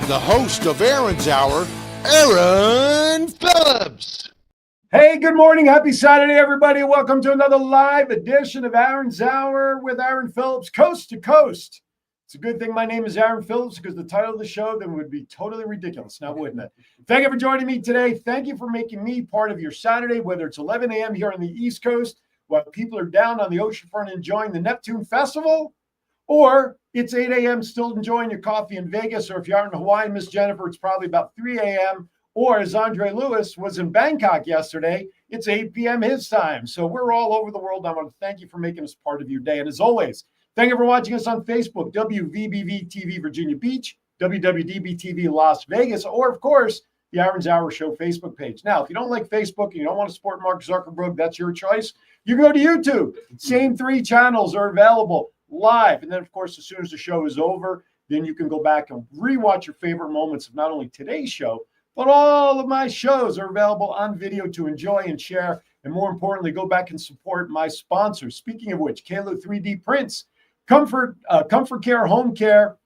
the host of Aaron's Hour, Aaron Phillips. Hey, good morning. Happy Saturday, everybody. Welcome to another live edition of Aaron's Hour with Aaron Phillips, coast to coast. It's a good thing my name is Aaron Phillips, because the title of the show then would be totally ridiculous, now wouldn't it? Thank you for joining me today. Thank you for making me part of your Saturday, whether it's 11 a.m. here on the East Coast, while people are down on the oceanfront enjoying the Neptune Festival, or it's 8 a.m. still enjoying your coffee in Vegas, or if you're out in Hawaii, Miss Jennifer, it's probably about 3 a.m., or as Andre Lewis was in Bangkok yesterday, it's 8 p.m. his time. So we're all over the world. I want to thank you for making us part of your day. And as always, thank you for watching us on Facebook, WVBV TV Virginia Beach, WWDB TV Las Vegas, or of course, the Aaron's Hour Show Facebook page. Now, if you don't like Facebook and you don't want to support Mark Zuckerberg, that's your choice. You go to YouTube. Same 3 channels are available live. And then, of course, as soon as the show is over, then you can go back and rewatch your favorite moments of not only today's show, but all of my shows are available on video to enjoy and share. And more importantly, go back and support my sponsors. Speaking of which, Kalo 3D Prints, Comfort Care Home Care,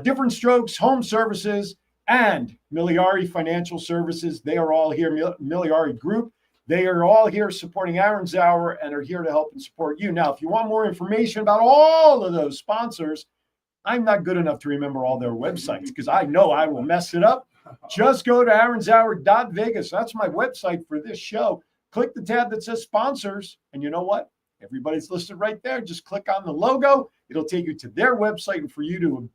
Different Strokes Home Services, and Miliari Financial Services. They are all here, Miliari Group. They are all here supporting Aaron's Hour and are here to help and support you. Now, if you want more information about all of those sponsors, I'm not good enough to remember all their websites because I know I will mess it up. Just go to aaronshour.vegas. That's my website for this show. Click the tab that says sponsors. And you know what? Everybody's listed right there. Just click on the logo. It'll take you to their website and for you to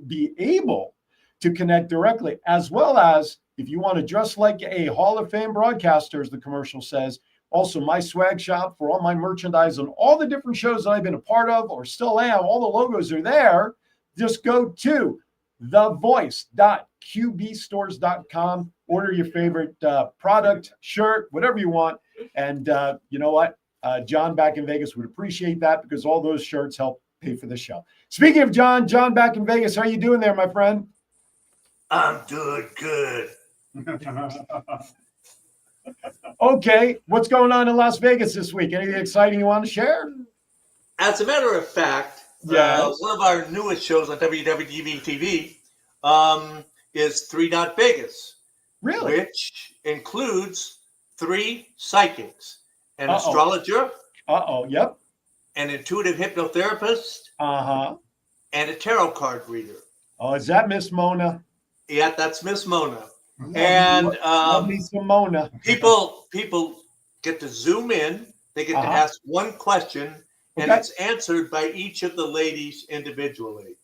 be able to connect directly, as well as if you want to dress like a Hall of Fame broadcaster, as the commercial says, also my swag shop for all my merchandise on all the different shows that I've been a part of or still am. All the logos are there. Just go to thevoice.qbstores.com. Order your favorite product, shirt, whatever you want. And you know what? John back in Vegas would appreciate that because all those shirts help pay for the show. Speaking of John back in Vegas, how are you doing there, my friend? I'm doing good. Okay, what's going on in Las Vegas this week? Anything exciting you want to share? As a matter of fact, yes. One of our newest shows on WWDB TV is 3 Dot Vegas. Really? Which includes 3 psychics, an astrologer, yep, an intuitive hypnotherapist, and a tarot card reader. Oh, is that Miss Mona? Yeah, that's Miss Mona. And love me some Mona. people get to zoom in. They get to ask one question, and it's answered by each of the ladies individually.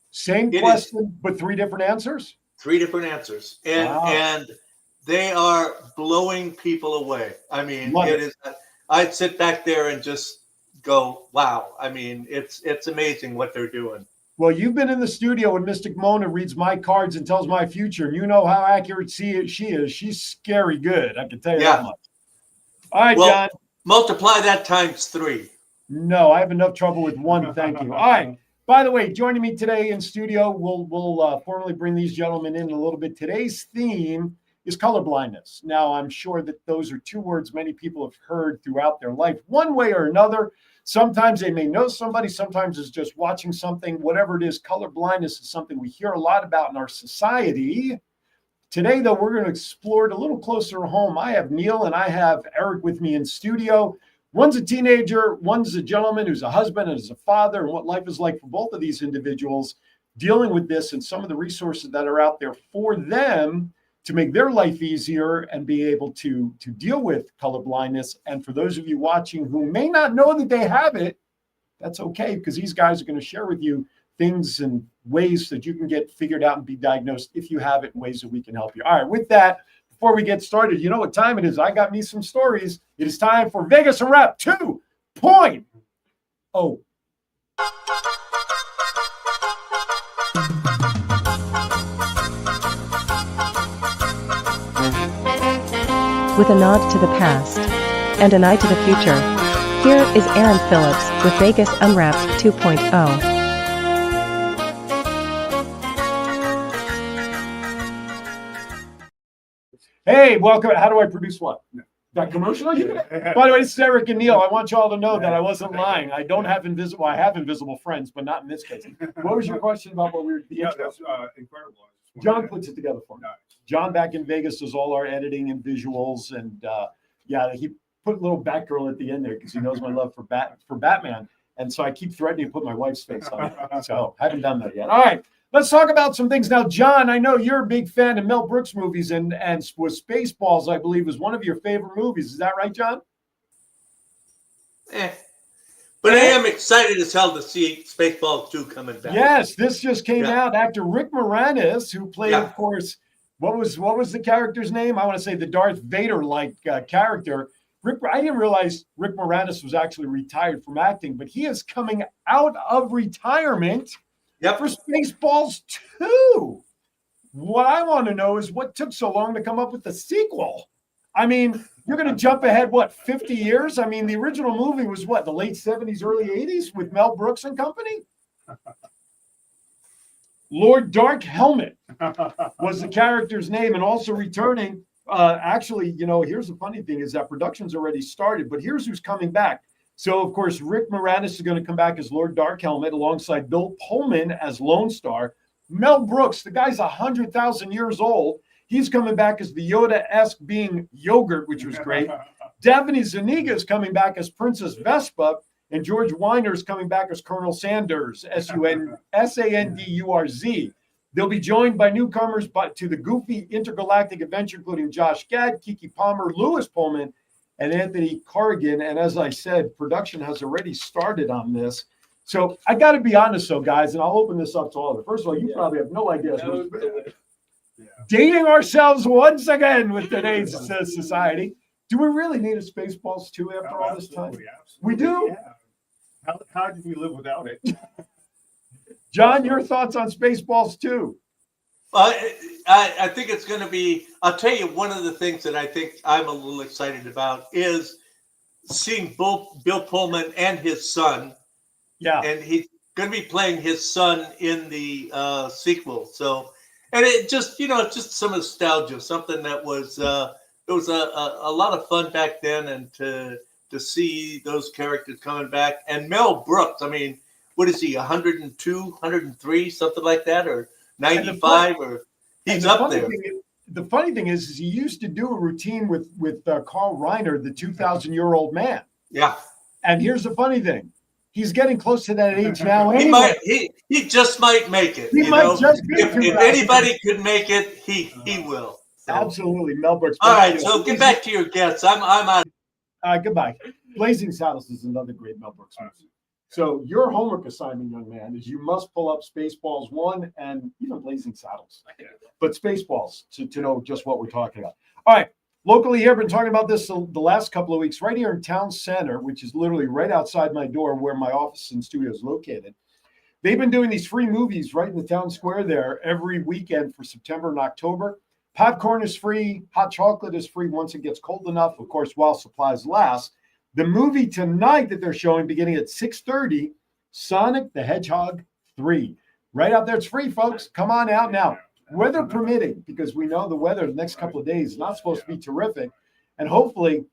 Same question, but 3 different answers? 3 different answers. And they are blowing people away. I mean, it is. I'd sit back there and just go, wow. I mean, it's amazing what they're doing. Well, you've been in the studio when Mystic Mona reads my cards and tells my future, and you know how accurate she is. She's scary good. I can tell you that much. All right, well, John. Multiply that times 3. No, I have enough trouble with 1. Thank you. All right. By the way, joining me today in studio, we'll formally bring these gentlemen in a little bit. Today's theme is color blindness. Now, I'm sure that those are 2 words many people have heard throughout their life, one way or another. Sometimes they may know somebody, sometimes it's just watching something, whatever it is. Color blindness is something we hear a lot about in our society. Today, though, we're going to explore it a little closer to home. I have Neal and I have Eric with me in studio. One's a teenager, one's a gentleman who's a husband and is a father, and what life is like for both of these individuals dealing with this and some of the resources that are out there for them to make their life easier and be able to deal with color blindness. And for those of you watching who may not know that they have it, that's okay, because these guys are going to share with you things and ways that you can get figured out and be diagnosed if you have it, in ways that we can help you. All right, with that, before we get started, you know what time it is. I got me some stories. It is time for Vegas and Rap 2.0. With a nod to the past and an eye to the future, here is Aaron Phillips with Vegas Unwrapped 2.0. Hey, welcome. How do I produce what? That commercial? By the way, this is Eric and Neal. I want you all to know that I wasn't lying. I don't have invisible. I have invisible friends, but not in this case. What was your question about what we were? Yeah, that's incredible. John puts it together for me. John back in Vegas does all our editing and visuals, and he put a little Batgirl at the end there because he knows my love for Batman, and so I keep threatening to put my wife's face on it. So I haven't done that yet. All right, let's talk about some things now. John, I know you're a big fan of Mel Brooks movies, and was Spaceballs, I believe, was one of your favorite movies. Is that right, John? But I am excited as hell to see Spaceballs 2 coming back. Yes, this just came out. Actor Rick Moranis, who played, of course, what was the character's name? I want to say the Darth Vader-like character. I didn't realize Rick Moranis was actually retired from acting, but he is coming out of retirement for Spaceballs 2. What I want to know is what took so long to come up with the sequel? I mean, you're going to jump ahead, 50 years? I mean, the original movie was the late 70s, early 80s with Mel Brooks and company? Lord Dark Helmet was the character's name, and also returning. Actually, here's the funny thing is that production's already started, but here's who's coming back. So, of course, Rick Moranis is going to come back as Lord Dark Helmet alongside Bill Pullman as Lone Star. Mel Brooks, the guy's 100,000 years old. He's coming back as the Yoda-esque being Yogurt, which was great. Daphne Zuniga is coming back as Princess Vespa, and George Weiner is coming back as Colonel Sanders, Sandurz. They'll be joined by newcomers to the goofy intergalactic adventure, including Josh Gad, Keke Palmer, Lewis Pullman, and Anthony Corrigan. And as I said, production has already started on this. So I got to be honest, though, guys, and I'll open this up to all of you. First of all, you probably have no idea. Dating ourselves once again with today's society. Do we really need a Spaceballs 2 after all this time? We do? Yeah. How did we live without it? John, your thoughts on Spaceballs 2? I think it's going to be, I'll tell you, one of the things that I think I'm a little excited about is seeing both Bill Pullman and his son. Yeah. And he's going to be playing his son in the sequel. So, and it just, it's just some nostalgia, something that was, it was a lot of fun back then, and to see those characters coming back. And Mel Brooks, I mean, what is he, 102, 103, something like that, or 95, or he's up there. The funny thing is he used to do a routine with Carl Reiner, the 2,000-year-old man. Yeah. And here's the funny thing. He's getting close to that age now. Anyway. He just might make it. He might just be. If anybody could make it, he will. So. Absolutely, Mel Brooks. All right, so get back to your guests. I'm out. Goodbye. Blazing Saddles is another great Mel Brooks movie. So your homework assignment, young man, is you must pull up Spaceballs 1 and even Blazing Saddles. But Spaceballs to know just what we're talking about. All right. Locally here, I've been talking about this the last couple of weeks, right here in Town Center, which is literally right outside my door where my office and studio is located. They've been doing these free movies right in the town square there every weekend for September and October. Popcorn is free. Hot chocolate is free once it gets cold enough, of course, while supplies last. The movie tonight that they're showing beginning at 6:30, Sonic the Hedgehog 3. Right out there. It's free, folks. Come on out now. Weather permitting, because we know the weather the next couple of days is not supposed to be terrific. And hopefully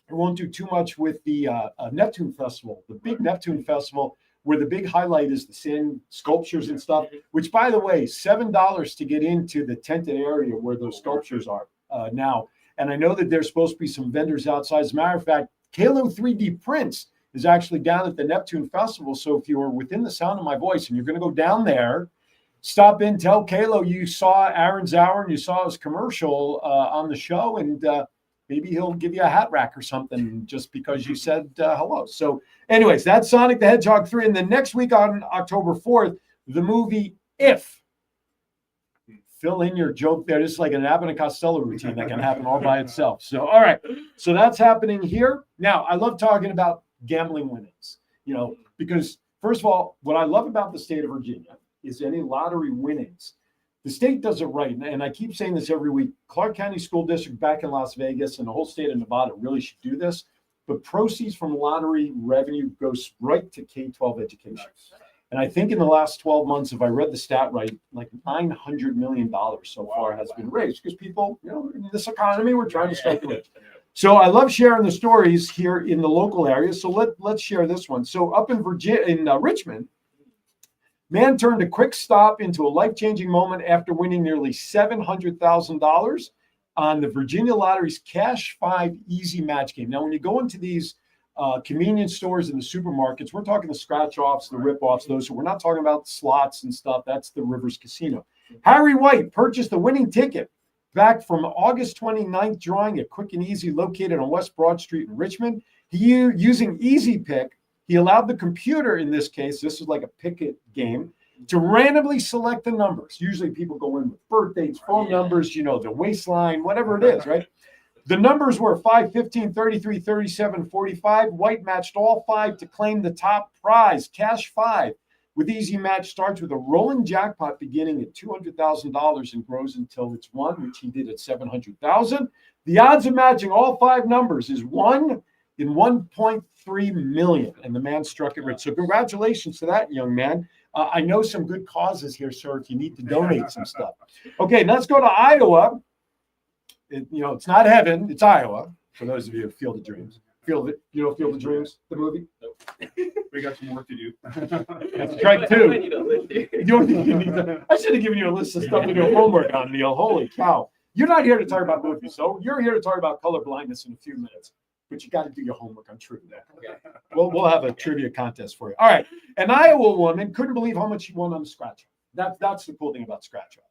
it won't do too much with the Neptune Festival, the big Neptune Festival, where the big highlight is the sand sculptures and stuff, which, by the way, $7 to get into the tented area where those sculptures are now. And I know that there's supposed to be some vendors outside. As a matter of fact, Kalo 3D Prints is actually down at the Neptune Festival. So if you're within the sound of my voice and you're going to go down there, stop in, tell Kalo you saw Aaron's Hour and you saw his commercial on the show, and maybe he'll give you a hat rack or something just because you said hello. So anyways, that's Sonic the Hedgehog 3. And the next week on October 4th, the movie If. Fill in your joke there. This is like an Abbott and Costello routine that can happen all by itself. So, all right. So that's happening here. Now, I love talking about gambling winnings, because first of all, what I love about the state of Virginia is any lottery winnings. The state does it right. And I keep saying this every week. Clark County School District back in Las Vegas and the whole state of Nevada really should do this. But proceeds from lottery revenue goes right to K-12 education. And I think in the last 12 months, if I read the stat right, like $900 million so far has been raised because people, in this economy, we're trying to speculate. So I love sharing the stories here in the local area. So let's share this one. So up in Virginia, in Richmond, Man turned a quick stop into a life-changing moment after winning nearly $700,000 on the Virginia Lottery's Cash 5 Easy Match game. Now, when you go into these convenience stores and the supermarkets, we're talking the scratch-offs, the rip-offs, those. We're not talking about slots and stuff. That's the Rivers Casino. Harry White purchased a winning ticket back from August 29th drawing at Quick and Easy located on West Broad Street in Richmond. Using Easy Pick, he allowed the computer, in this case, this is like a picket game, to randomly select the numbers. Usually people go in with birth dates, phone numbers, the waistline, whatever it is, right? The numbers were 5, 15, 33, 37, 45. White matched all 5 to claim the top prize, Cash 5. With Easy Match starts with a rolling jackpot beginning at $200,000 and grows until it's 1, which he did at $700,000. The odds of matching all 5 numbers is 1 in 1.3 million, and the man struck it rich. So congratulations to that young man. I know some good causes here, sir, if you need to donate some stuff. Okay, let's go to Iowa. It's not heaven, it's Iowa. For those of you who feel the dreams. You don't feel the dreams, the movie? Nope. We got some work to do. That's strike 2. I should have given you a list of stuff to do homework on, Neal. Holy cow. You're not here to talk about movies, so you're here to talk about color blindness in a few minutes. But you got to do your homework on trivia. Okay. We'll have a trivia contest for you. All right. An Iowa woman couldn't believe how much she won on the scratch off. That's the cool thing about scratch off.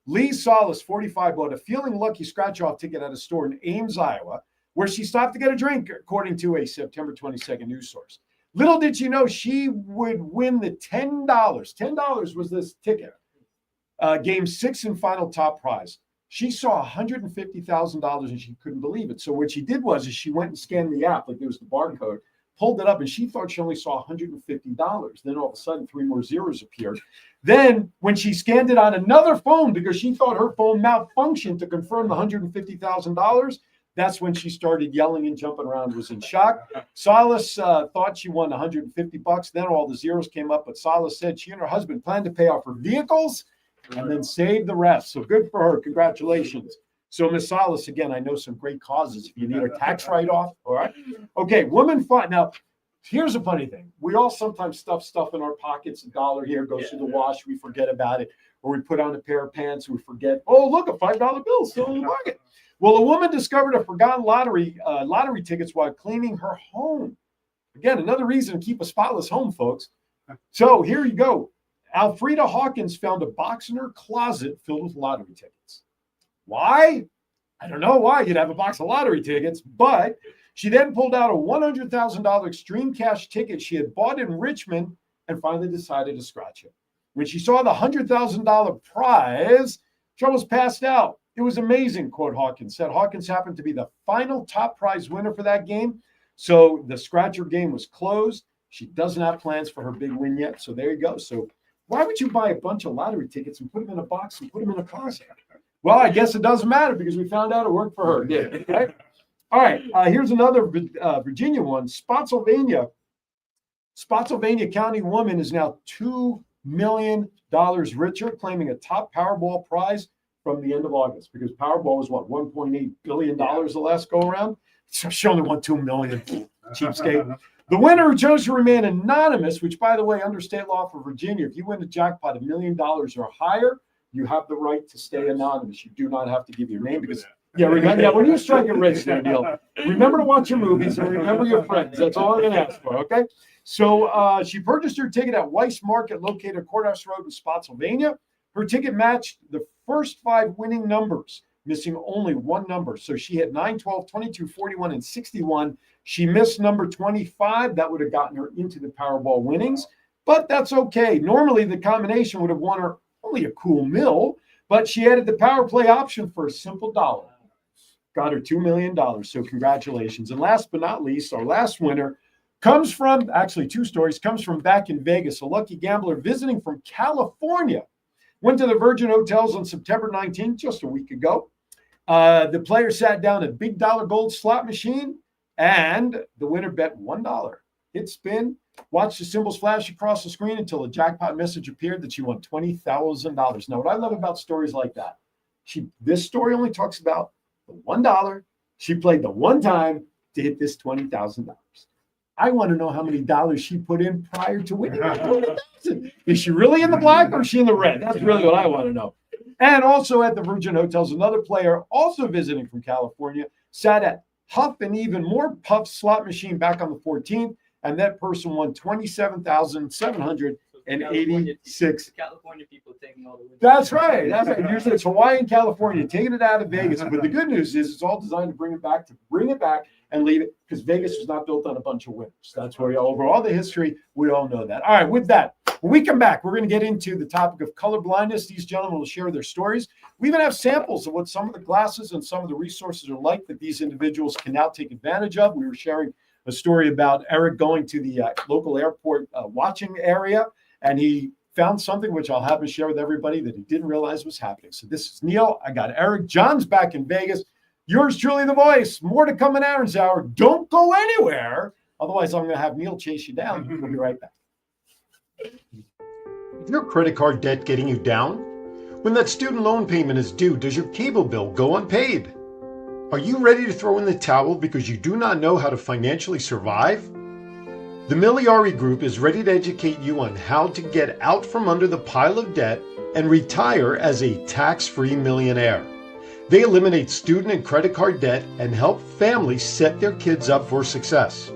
Lee Solis, 45, bought a feeling lucky scratch off ticket at a store in Ames, Iowa, where she stopped to get a drink, according to a September 22nd news source. Little did she know she would win the $10. $10 was this ticket. Game 6 and final top prize. She saw $150,000 and she couldn't believe it. So what she did was she went and scanned the app, like there was the barcode, pulled it up, and she thought she only saw $150. Then all of a sudden, 3 more zeros appeared. Then when she scanned it on another phone, because she thought her phone malfunctioned to confirm the $150,000, that's when she started yelling and jumping around, was in shock. Silas thought she won $150. Then all the zeros came up, but Silas said she and her husband planned to pay off her vehicles and then save the rest. So good for her. Congratulations. So Miss Silas, again, I know some great causes. If you need a tax write-off, all right? Okay, woman fought. Now, here's a funny thing. We all sometimes stuff in our pockets. $1 here goes to the wash. We forget about it. Or we put on a pair of pants. We forget, oh, look, a $5 bill still in the pocket. Well, a woman discovered a forgotten lottery tickets while cleaning her home. Again, another reason to keep a spotless home, folks. So here you go. Alfreda Hawkins found a box in her closet filled with lottery tickets. Why? I don't know why you'd have a box of lottery tickets, but she then pulled out a $100,000 extreme cash ticket she had bought in Richmond and finally decided to scratch it. When she saw the $100,000 prize, she almost passed out. It was amazing, quote Hawkins said. Hawkins happened to be the final top prize winner for that game, so the scratcher game was closed. She doesn't have plans for her big win yet, so there you go. So why would you buy a bunch of lottery tickets and put them in a box and put them in a closet? Well, I guess it doesn't matter because we found out it worked for her. Did it, right? All right. Here's another Virginia one. Spotsylvania County woman is now $2 million richer, claiming a top Powerball prize from the end of August, because Powerball was what, $1.8 billion the last go around. So she only won $2 million. Cheapskate. The winner who chose to remain anonymous, which, by the way, under state law for Virginia, if you win the jackpot $1 million or higher, you have the right to stay anonymous. You do not have to give your name because, when you strike it rich there, Neal, remember to watch your movies and remember your friends. That's all I'm going to ask for, okay? So she purchased her ticket at Weiss Market, located at Courthouse Road in Spotsylvania. Her ticket matched the first 5 winning numbers, missing only one number. So she had 9, 12, 22, 41, and 61. She missed number 25. That would have gotten her into the Powerball winnings, but that's okay. Normally, the combination would have won her only a cool mill, but she added the power play option for a simple $1. Got her $2 million. So congratulations. And last but not least, our last winner comes from, actually 2 stories, comes from back in Vegas. A lucky gambler visiting from California went to the Virgin Hotels on September 19th, just a week ago. The player sat down a big dollar gold slot machine, and the winner bet $1. Hit spin, watched the symbols flash across the screen until a jackpot message appeared that she won $20,000. Now, what I love about stories like that, this story only talks about the $1. She played the one time to hit this $20,000. I want to know how many dollars she put in prior to winning. Is she really in the black or is she in the red? That's really what I want to know. And also at the Virgin Hotels, another player also visiting from California sat at Huff and even more Puff slot machine back on the 14th, and that person won $27,786. California people taking all the wins. That's right. That's right. Usually it's Hawaii and California taking it out of Vegas. But the good news is it's all designed to bring it back and leave it, because Vegas was not built on a bunch of winners. That's where over all the history, we all know that. All right, with that, when we come back, we're going to get into the topic of color blindness. These gentlemen will share their stories. We even have samples of what some of the glasses and some of the resources are like that these individuals can now take advantage of. We were sharing a story about Eric going to the local airport watching area, and he found something which I'll have him share with everybody that he didn't realize was happening. So this is Neal. I got Eric. John's back in Vegas. Yours truly, the voice. More to come in Aaron's Hour. Don't go anywhere. Otherwise, I'm going to have Neal chase you down. We'll be right back. Is your credit card debt getting you down? When that student loan payment is due, does your cable bill go unpaid? Are you ready to throw in the towel because you do not know how to financially survive? The Miliari Group is ready to educate you on how to get out from under the pile of debt and retire as a tax-free millionaire. They eliminate student and credit card debt and help families set their kids up for success.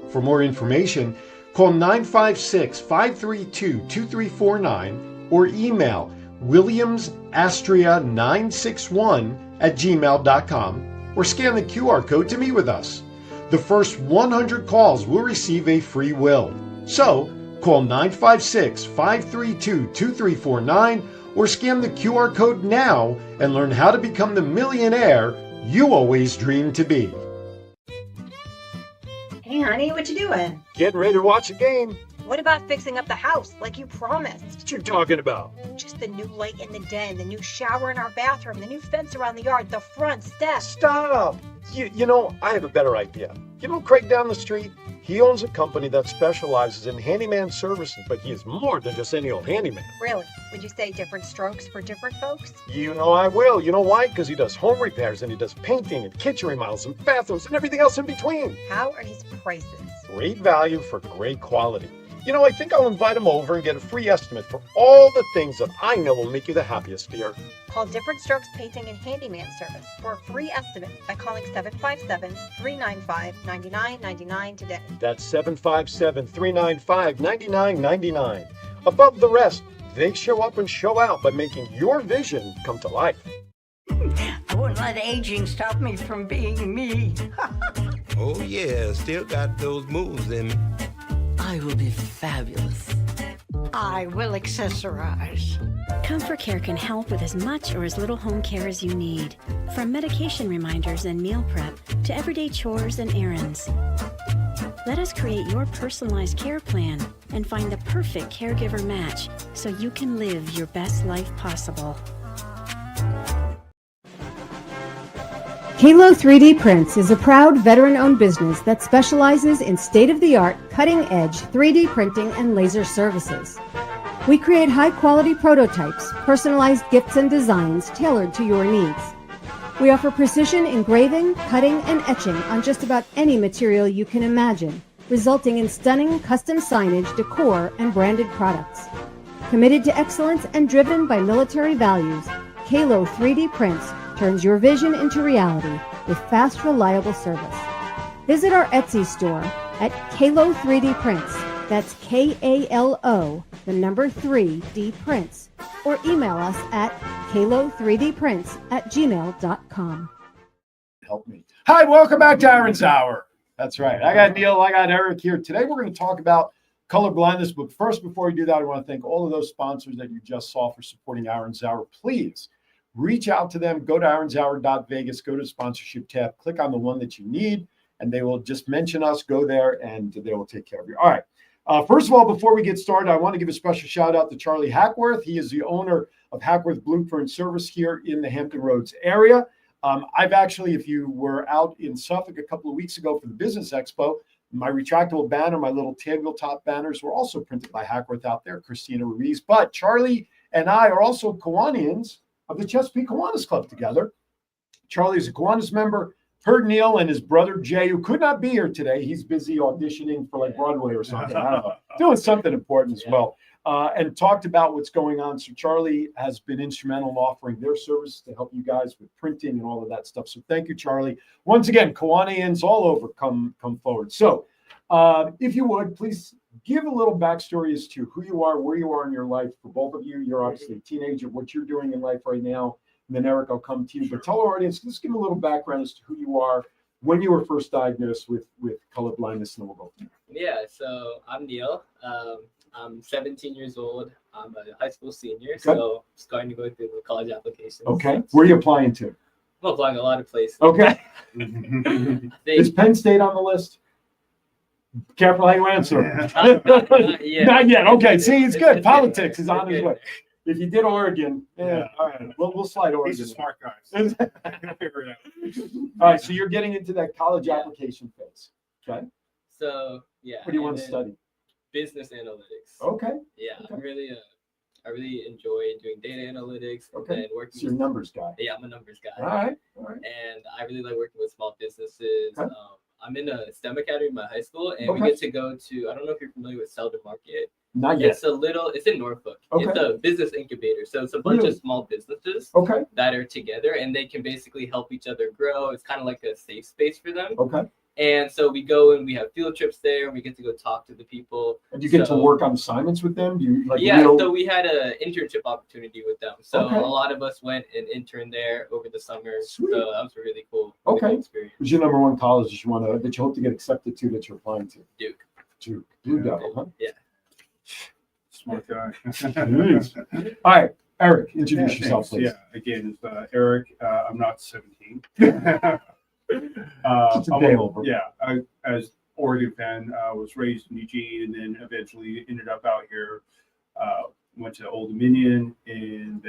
For more information, call 956-532-2349 or email williamsastria961@gmail.com or scan the QR code to meet with us. The first 100 calls will receive a free will. So, call 956-532-2349 or scan the QR code now and learn how to become the millionaire you always dreamed to be. Hey, honey, what you doing? Getting ready to watch a game. What about fixing up the house like you promised? What you talking about? Just the new light in the den, the new shower in our bathroom, the new fence around the yard, the front steps. Stop! You know, I have a better idea. You know Craig down the street? He owns a company that specializes in handyman services, but he is more than just any old handyman. Really? Would you say different strokes for different folks? You know I will. You know why? Because he does home repairs and he does painting and kitchen remodels and bathrooms and everything else in between. How are his prices? Great value for great quality. You know, I think I'll invite him over and get a free estimate for all the things that I know will make you the happiest, dear. Call Different Strokes Painting and Handyman Service for a free estimate by calling 757-395-9999 today. That's 757-395-9999. Above the rest, they show up and show out by making your vision come to life. I wouldn't let aging stop me from being me. Oh yeah, still got those moves in me. I will be fabulous. I will accessorize. Comfort Care can help with as much or as little home care as you need. From medication reminders and meal prep to everyday chores and errands. Let us create your personalized care plan and find the perfect caregiver match so you can live your best life possible. Halo 3D Prints is a proud veteran-owned business that specializes in state-of-the-art, cutting-edge 3D printing and laser services. We create high-quality prototypes, personalized gifts and designs tailored to your needs. We offer precision engraving, cutting, and etching on just about any material you can imagine, resulting in stunning custom signage, decor, and branded products. Committed to excellence and driven by military values, Halo 3D Prints turns your vision into reality with fast, reliable service. Visit our Etsy store at Kalo 3D Prints. That's Kalo, the number 3D Prints. Or email us at kalo3dprints@gmail.com. Help me. Hi, welcome back to Aaron's Hour. That's right. I got Neal, I got Eric here. Today we're going to talk about color blindness. But first, before we do that, I want to thank all of those sponsors that you just saw for supporting Aaron's Hour. Please reach out to them. Go to aaronshour.vegas, go to the sponsorship tab, click on the one that you need, and they will just mention us. Go there, and they will take care of you. All right. First of all, before we get started, I want to give a special shout out to Charlie Hackworth. He is the owner of Hackworth Blueprint Service here in the Hampton Roads area. I've actually, if you were out in Suffolk a couple of weeks ago for the Business Expo, my retractable banner, my little tabletop banners were also printed by Hackworth out there, Christina Ruiz. But Charlie and I are also Kiwanians of the Chesapeake Kiwanis Club together. Charlie is a Kiwanis member. heard Neal and his brother Jay, who could not be here today. He's busy auditioning for like Broadway or something. I don't know, doing something important as well. And talked about what's going on. So Charlie has been instrumental in offering their service to help you guys with printing and all of that stuff. So thank you, Charlie. Once again, Kiwanians all over, come forward. So if you would, please give a little backstory as to who you are, where you are in your life. For both of you, you're obviously a teenager, what you're doing in life right now. And then Eric, I'll come to you. But tell our audience, just give a little background as to who you are, when you were first diagnosed with color blindness, and we'll go from there. Yeah, so I'm Neal. I'm 17 years old. I'm a high school senior, so just going to go through the college applications. Okay. Where are you applying to? I'm applying a lot of places. Okay. Is Penn State on the list? Careful how you answer. Not yet. Not yet. Okay. See, it's good. Politics is on his way. If you did Oregon, all right, we'll slide Oregon. He's a smart guy. So figure it out. All right, so you're getting into that college application phase. Okay. So What do you want to study? Business analytics. Okay. Yeah, Okay. I really enjoy doing data analytics and working. So you're a numbers guy. Yeah, I'm a numbers guy. All right. And I really like working with small businesses. Okay. I'm in a STEM academy in my high school, and we Okay. get to go to, I don't know if you're familiar with Selden Market. Not yet. It's in Norfolk. Okay. It's a business incubator. So it's a bunch Really? of small businesses Okay. that are together, and they can basically help each other grow. It's kind of like a safe space for them. Okay. And so we go and we have field trips there, and we get to go talk to the people. And you get to work on assignments with them? Do you like So we had an internship opportunity with them. So Okay. a lot of us went and interned there over the summer. Sweet. So that was a really cool experience. What's your number one college that you hope to get accepted to that you're applying to? Duke. Blue Devil, huh? Yeah. Smart guy. All right, Eric, introduce Yeah, yourself, thanks. please. Yeah, again, it's Eric. I'm not 17. Just a day over. Yeah, I, as Oregon fan, was raised in Eugene and then eventually ended up out here. Went to Old Dominion and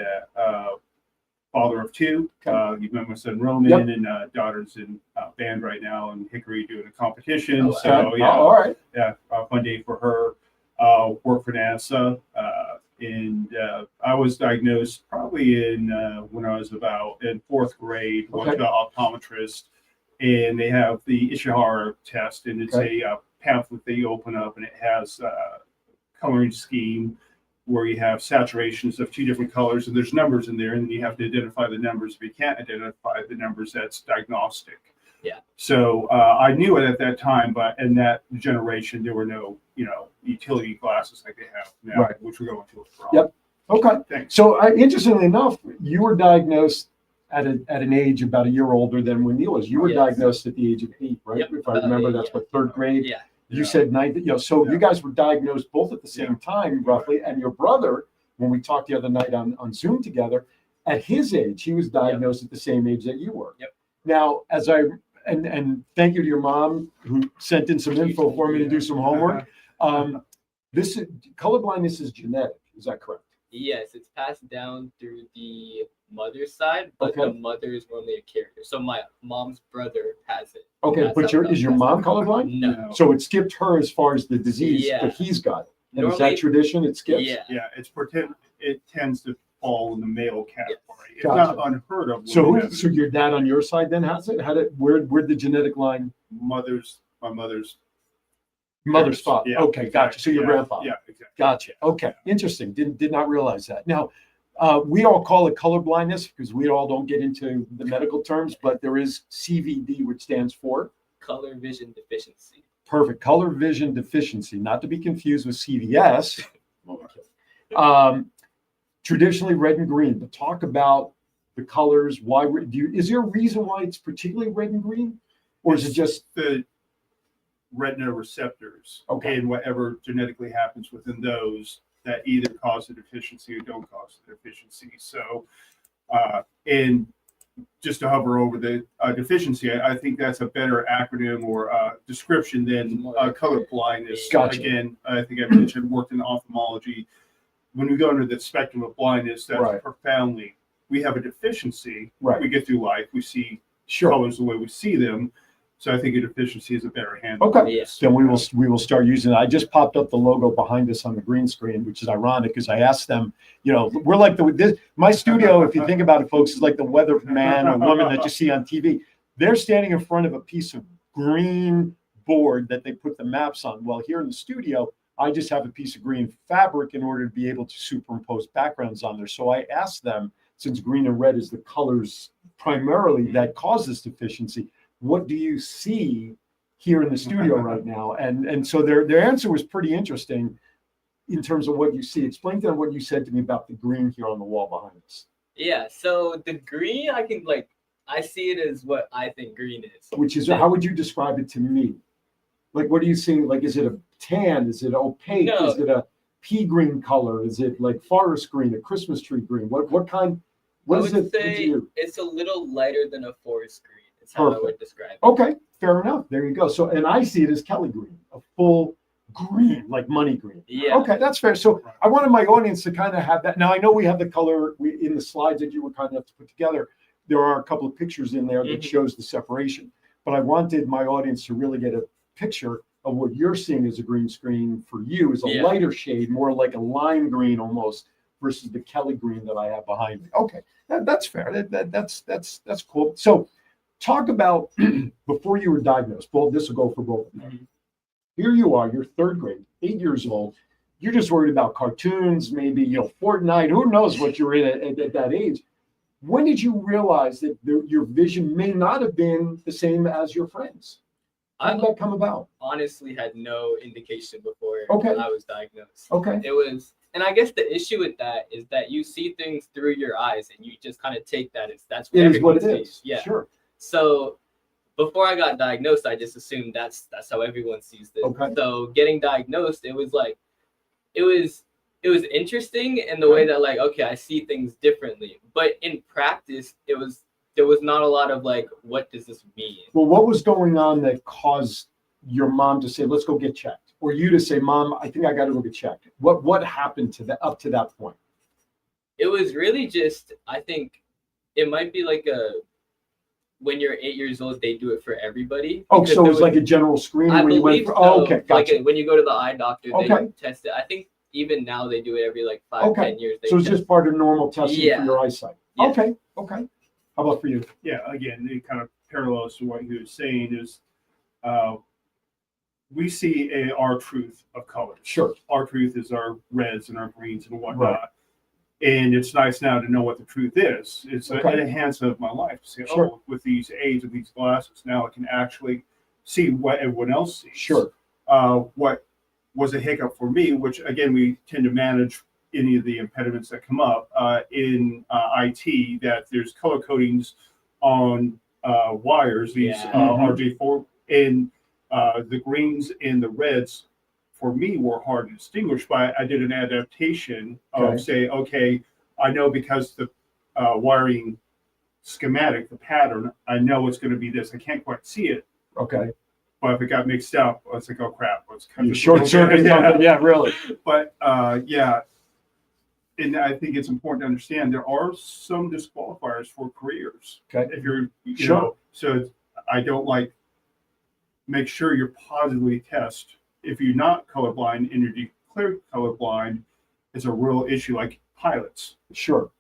father of two. You met my son Roman and daughter's in band right now in Hickory doing a competition. Oh, so okay. All right. Yeah, fun day for her. Work for NASA. And I was diagnosed probably in when I was about in fourth grade. Went to an optometrist, and they have the Ishihara test, and it's a pamphlet that you open up, and it has a coloring scheme where you have saturations of two different colors, and there's numbers in there, and then you have to identify the numbers. If you can't identify the numbers, that's diagnostic. Yeah. So I knew it at that time, but in that generation, there were no, utility glasses like they have now, which we're going to. Yep. Okay. Thanks. So interestingly enough, you were diagnosed at an age about a year older than when Neal was. You were diagnosed at the age of 8, right? Yep. If I remember, that's what, third grade? Yeah. You said 9, so you guys were diagnosed both at the same time, roughly. And your brother, when we talked the other night on Zoom together, at his age, he was diagnosed at the same age that you were. Yep. Now, and thank you to your mom who sent in some info for me to do some homework. Colorblindness is genetic. Is that correct? Yes, it's passed down through the mother's side, but the mother is normally a carrier. So my mom's brother has it. Okay, but is your mom colorblind? No. So it skipped her as far as the disease, but he's got it. And normally, is that tradition? It skips? Yeah. Yeah, it tends to fall in the male category. It's not unheard of. So your dad on your side then has it? Where'd the genetic line? My mother's father. Yeah, okay, gotcha. So your grandfather. Yeah, exactly. Gotcha. Okay, interesting. Did not realize that. Now, we all call it color blindness because we all don't get into the medical terms, but there is CVD, which stands for color vision deficiency. Perfect. Color vision deficiency, not to be confused with CVS. Traditionally red and green, but talk about the colors. Why is there a reason why it's particularly red and green, or is it just the retina receptors? Okay, and whatever genetically happens within those that either cause the deficiency or don't cause the deficiency. So, and just to hover over the deficiency, I think that's a better acronym or description than color blindness. Gotcha. Again, I think I mentioned worked in ophthalmology. When we go into the spectrum of blindness, that's profoundly, we have a deficiency. We get through life, we see colors the way we see them. So I think a deficiency is a better handle. Okay. Yes. Then we will start using it. I just popped up the logo behind us on the green screen, which is ironic because I asked them, we're like my studio, if you think about it, folks, is like the weather man or woman that you see on TV. They're standing in front of a piece of green board that they put the maps on. Well, here in the studio, I just have a piece of green fabric in order to be able to superimpose backgrounds on there. So I asked them, since green and red is the colors primarily that cause this deficiency, what do you see here in the studio right now? And so their answer was pretty interesting in terms of what you see. Explain to them what you said to me about the green here on the wall behind us. Yeah, so the green, I see it as what I think green is. Which is, how would you describe it to me? Like, what are you seeing? Like, is it a tan? Is it opaque? No. Is it a pea green color? Is it like forest green, a Christmas tree green? What kind? What is it? Say it's a little lighter than a forest green. It's how Perfect. I would describe it. Okay, fair enough. There you go. So, and I see it as Kelly green, a full green, like money green. Yeah. Okay, that's fair. So I wanted my audience to kind of have that. Now, I know we have the color in the slides that you were kind enough to put together. There are a couple of pictures in there that shows the separation, but I wanted my audience to really get a picture of what you're seeing as a green screen for you is a lighter shade, more like a lime green almost, versus the Kelly green that I have behind me. Okay, that's fair. That's cool. So talk about before you were diagnosed. Well, this will go for both of them. Here you are, you're third grade, 8 years old. You're just worried about cartoons, maybe Fortnite. Who knows what you're in at that age? When did you realize that your vision may not have been the same as your friends? How did that come about? Honestly, had no indication before I was diagnosed. Okay. It was, and I guess the issue with that is that you see things through your eyes, and you just kind of take that as that's what everyone sees. Yeah. Sure. So before I got diagnosed, I just assumed that's how everyone sees this. Okay. So getting diagnosed, it was like, it was interesting in the way that like, okay, I see things differently, but in practice, there was not a lot of like, what does this mean? Well, what was going on that caused your mom to say, let's go get checked? Or you to say, Mom, I think I got to go get checked. What happened to that up to that point? It was really just, I think it might be like when you're 8 years old, they do it for everybody. Oh, so it was like a general screening I where you went believe for, so. oh, okay, gotcha. Like when you go to the eye doctor, Okay. they test it. I think even now they do it every like 5-10 years. So it's just part of normal testing Yeah. for your eyesight. Yeah. Okay. How about for you? Yeah, again, it kind of parallels to what he was saying is we see our truth of colors. Sure. Our truth is our reds and our greens and whatnot. Right. And it's nice now to know what the truth is. It's Okay. an enhancement of my life to say, Sure. oh, with these aids and these glasses, now I can actually see what everyone else sees. Sure. What was a hiccup for me, which again, we tend to manage any of the impediments that come up in IT, that there's color codings on wires, these RJ4, and the greens and the reds for me were hard to distinguish, but I did an adaptation of say, okay, I know because the wiring schematic, the pattern, I know it's going to be this. I can't quite see it. Okay. But if it got mixed up, I was like, oh crap, let's cut You this short a little circuit bit. something. Yeah, really. But yeah, and I think it's important to understand there are some disqualifiers for careers. Okay. If you're, Sure. know, so I don't like, make sure you're positively test. If you're not colorblind and you're declared colorblind, it's a real issue, like pilots. Sure.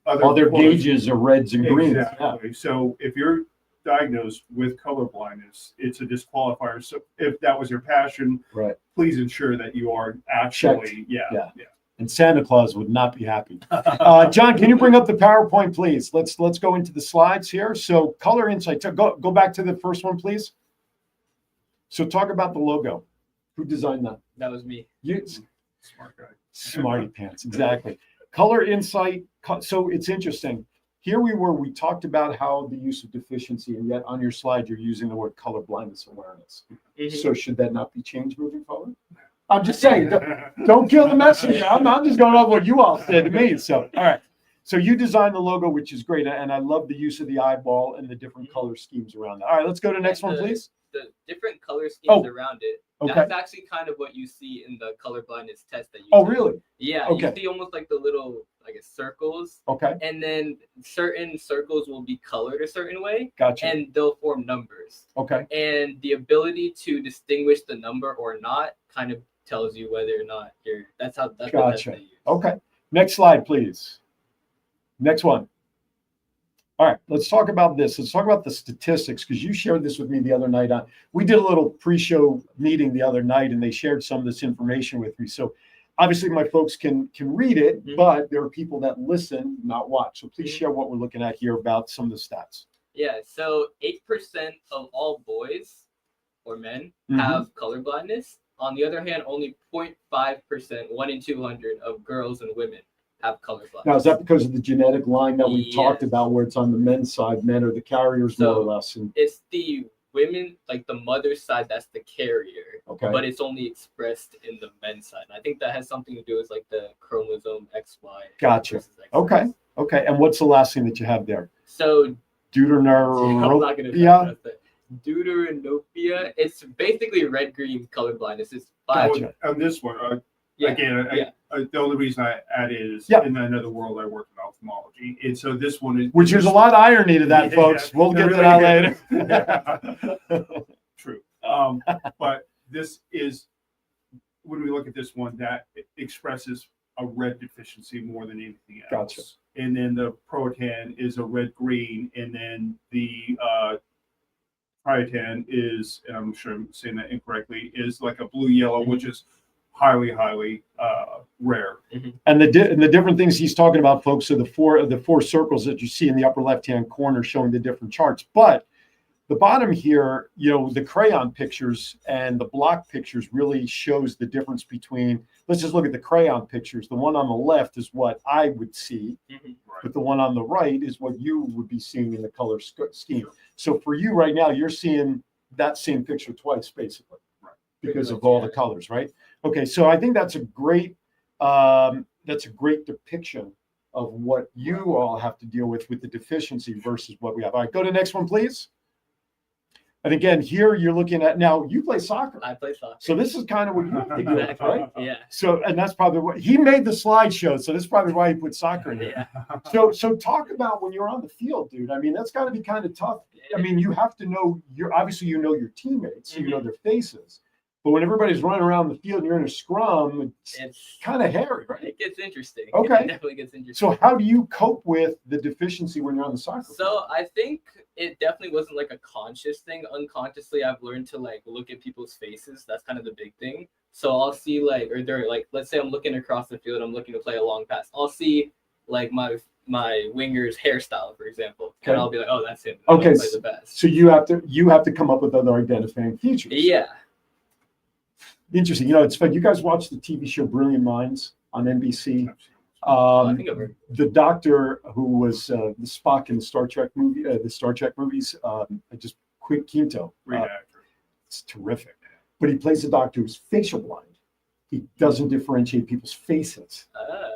All their gauges are reds and greens. Exactly. Yeah. So if you're diagnosed with colorblindness, it's a disqualifier. So if that was your passion, Right. please ensure that you are actually, yeah. And Santa Claus would not be happy. John, can you bring up the PowerPoint, please? Let's go into the slides here. So color insight. Go back to the first one, please. So talk about the logo. Who designed that? That was me. You, Smart guy. smarty pants, exactly. Color insight. So it's interesting. Here we talked about how the use of deficiency, and yet on your slide, you're using the word color blindness awareness. Mm-hmm. So should that not be changed moving forward? I'm just saying, don't kill the messenger. I'm just going off what you all said to me. So, all right. So you designed the logo, which is great. And I love the use of the eyeball and the different color schemes around that. All right, let's go to the next one, please. The different color schemes around it. Okay. That's actually kind of what you see in the color blindness test that you Oh, do. really? Yeah. Okay. You see almost like the little, I guess, circles. Okay. And then certain circles will be colored a certain way. Gotcha. And they'll form numbers. Okay. And the ability to distinguish the number or not kind of tells you whether or not that's the test Gotcha. they use. Okay. Next slide, please. Next one. All right, let's talk about this. Let's talk about the statistics, because you shared this with me the other night. We did a little pre-show meeting the other night, and they shared some of this information with me. So obviously my folks can read it, but there are people that listen, not watch. So please share what we're looking at here about some of the stats. Yeah, so 8% of all boys or men have color blindness. On the other hand, only 0.5%, 1 in 200 of girls and women have color blindness. Now, is that because of the genetic line that we talked about, where it's on the men's side, men are the carriers more or less? And it's the women, like the mother's side, that's the carrier. Okay. But it's only expressed in the men's side. And I think that has something to do with like the chromosome XY. Gotcha. Okay. Okay. And what's the last thing that you have there? So deuteranopia. Deuteranopia. It's basically red-green color blindness. It's Gotcha. On this one, the only reason I added is in another world I work in ophthalmology, and so this one is which there's a lot of irony to that, folks. We'll get to that later. True, but this is when we look at this one that expresses a red deficiency more than anything else. Gotcha. And then the Protan is a red-green, and then the Triatan is, and I'm sure I'm saying that incorrectly, is like a blue-yellow, which is highly rare. And the different things he's talking about, folks, are the four circles that you see in the upper left-hand corner showing the different charts. But the bottom here, the crayon pictures and the block pictures really shows the difference between, let's just look at the crayon pictures. The one on the left is what I would see, but the one on the right is what you would be seeing in the color scheme. So for you right now, you're seeing that same picture twice, basically, because of all the colors, right? Okay, so I think that's a great depiction of what you all have to deal with the deficiency versus what we have. All right, go to the next one, please. And again, here you're looking at, now you play soccer. I play soccer. So this is kind of what you have to do, Exactly. right? Yeah. So, and that's probably what he made the slideshow. So this is probably why he put soccer in there. Yeah. So talk about when you're on the field, dude. I mean, that's got to be kind of tough. I mean, you have to know obviously you know your teammates, so you know their faces. But when everybody's running around the field and you're in a scrum, it's kind of hairy, right? It gets interesting. Okay. It definitely gets interesting. So how do you cope with the deficiency when you're on the soccer field? So I think it definitely wasn't like a conscious thing. Unconsciously, I've learned to like look at people's faces. That's kind of the big thing. So I'll see or they're like, let's say I'm looking across the field, I'm looking to play a long pass. I'll see like my winger's hairstyle, for example, and I'll be like, oh, that's him. Okay. Play the best. So you have to come up with other identifying features. Yeah. Interesting. It's fun. You guys watch the TV show Brilliant Minds on NBC? I think I've heard. The doctor who was the Spock in the Star Trek movies, just Quint Quinto. Great actor. It's terrific. But he plays a doctor who's facial blind. He doesn't differentiate people's faces.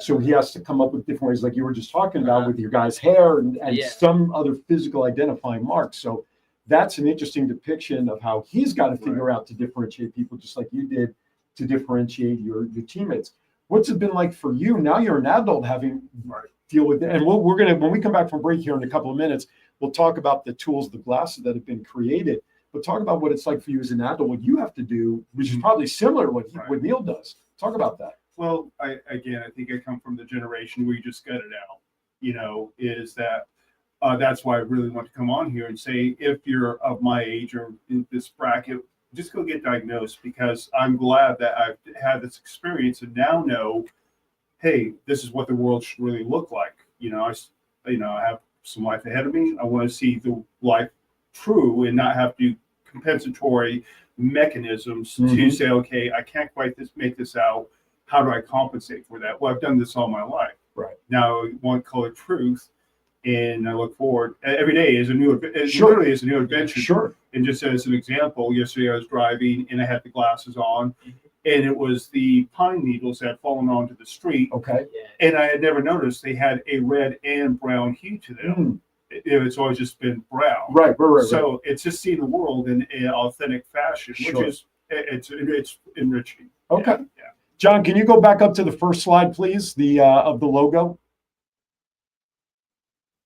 So he has to come up with different ways, like you were just talking about with your guy's hair and some other physical identifying marks. So that's an interesting depiction of how he's got to figure out to differentiate people, just like you did to differentiate your teammates. What's it been like for you? Now you're an adult having deal with it. And we're going to, when we come back from break here in a couple of minutes, we'll talk about the tools, the glasses that have been created, but talk about what it's like for you as an adult, what you have to do, which is probably similar to what Neal does. Talk about that. Well, I think I come from the generation where you just gut it out, is that that's why I really want to come on here and say, if you're of my age or in this bracket, just go get diagnosed, because I'm glad that I've had this experience and now know, hey, this is what the world should really look like. I have some life ahead of me. I want to see the life true and not have to do compensatory mechanisms to say, okay, I can't quite make this out. How do I compensate for that? Well, I've done this all my life. Right. Now I want color truth. And I look forward. Every day is a new, literally is a new adventure. Sure. And just as an example, yesterday I was driving and I had the glasses on, and it was the pine needles that had fallen onto the street. Okay. And I had never noticed they had a red and brown hue to them. It's always just been brown. Right. So it's just seeing the world in an authentic fashion, which is it's enriching. Okay. Yeah. John, can you go back up to the first slide, please? The of the logo.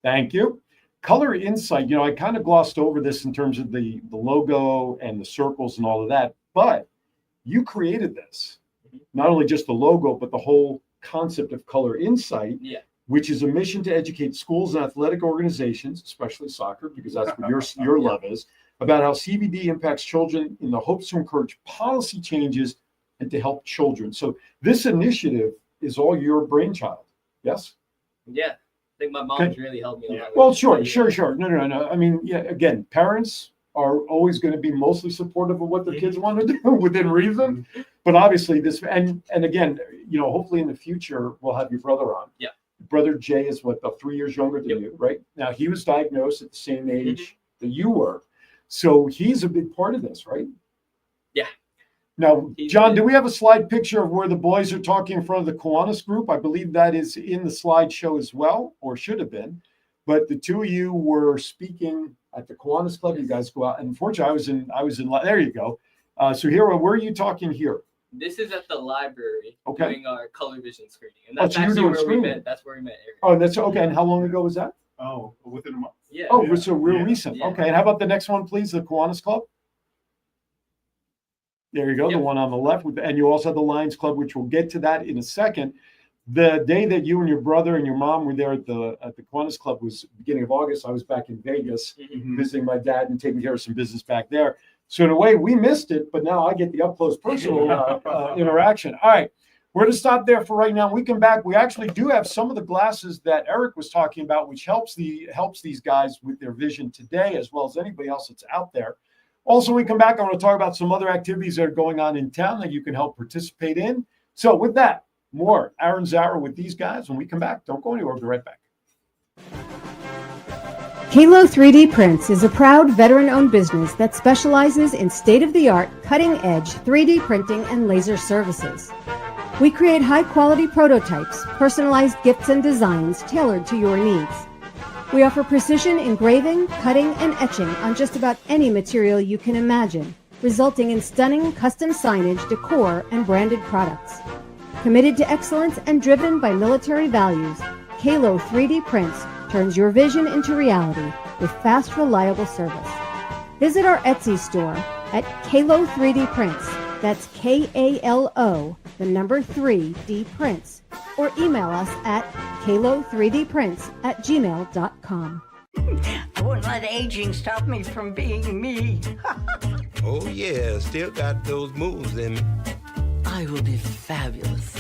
Thank you. Color Insight, I kind of glossed over this in terms of the logo and the circles and all of that, but you created this. Not only just the logo, but the whole concept of Color Insight. Yeah. which is a mission to educate schools and athletic organizations, especially soccer, because that's what your love is, about how CBD impacts children in the hopes to encourage policy changes and to help children. So this initiative is all your brainchild, yes? Yeah, I think my mom's really helped me a lot. Well, sure. No. I mean, yeah, again, parents are always going to be mostly supportive of what their kids want to do within reason. But obviously this, and again, hopefully in the future, we'll have your brother on. Yeah. Brother Jay is about 3 years younger than you, right? Now he was diagnosed at the same age that you were. So he's a big part of this, right? Yeah. Now, John, do we have a slide picture of where the boys are talking in front of the Kiwanis group? I believe that is in the slideshow as well, or should have been. But the two of you were speaking at the Kiwanis Club. You guys go out. And unfortunately, I was in. There you go. So here, where are you talking here? This is at the library doing our color vision screening, and Oh, that's so you're actually doing where we screening. met. That's where we met Eric. Oh, that's okay. And how long ago was that? Oh, within a month. Yeah. Oh, so real recent. Yeah. Okay. And how about the next one, please? The Kiwanis Club. There you go. The one on the left. And you also have the Lions Club, which we'll get to that in a second. The day that you and your brother and your mom were there at the Kiwanis Club was beginning of August. I was back in Vegas visiting my dad and taking care of some business back there. So in a way, we missed it, but now I get the up close personal interaction. All right, we're going to stop there for right now. When we come back, we actually do have some of the glasses that Eric was talking about, which helps these guys with their vision today, as well as anybody else that's out there. Also, when we come back, I want to talk about some other activities that are going on in town that you can help participate in. So with that, more Aaron Zauer with these guys. When we come back, don't go anywhere. We'll be right back. Halo 3D Prints is a proud veteran-owned business that specializes in state-of-the-art, cutting-edge 3D printing and laser services. We create high-quality prototypes, personalized gifts and designs tailored to your needs. We offer precision engraving, cutting, and etching on just about any material you can imagine, resulting in stunning custom signage, decor, and branded products. Committed to excellence and driven by military values, Halo 3D Prints turns your vision into reality with fast, reliable service. Visit our Etsy store at Kalo 3D Prints. That's KALO, the number 3D Prints. Or email us at kalo3dprints@gmail.com. I wouldn't let aging stop me from being me. Oh yeah, still got those moves in me. I will be fabulous.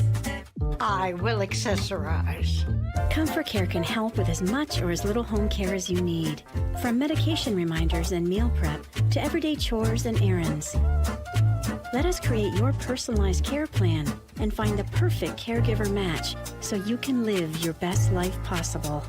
I will accessorize. Comfort Care can help with as much or as little home care as you need. From medication reminders and meal prep to everyday chores and errands. Let us create your personalized care plan and find the perfect caregiver match so you can live your best life possible.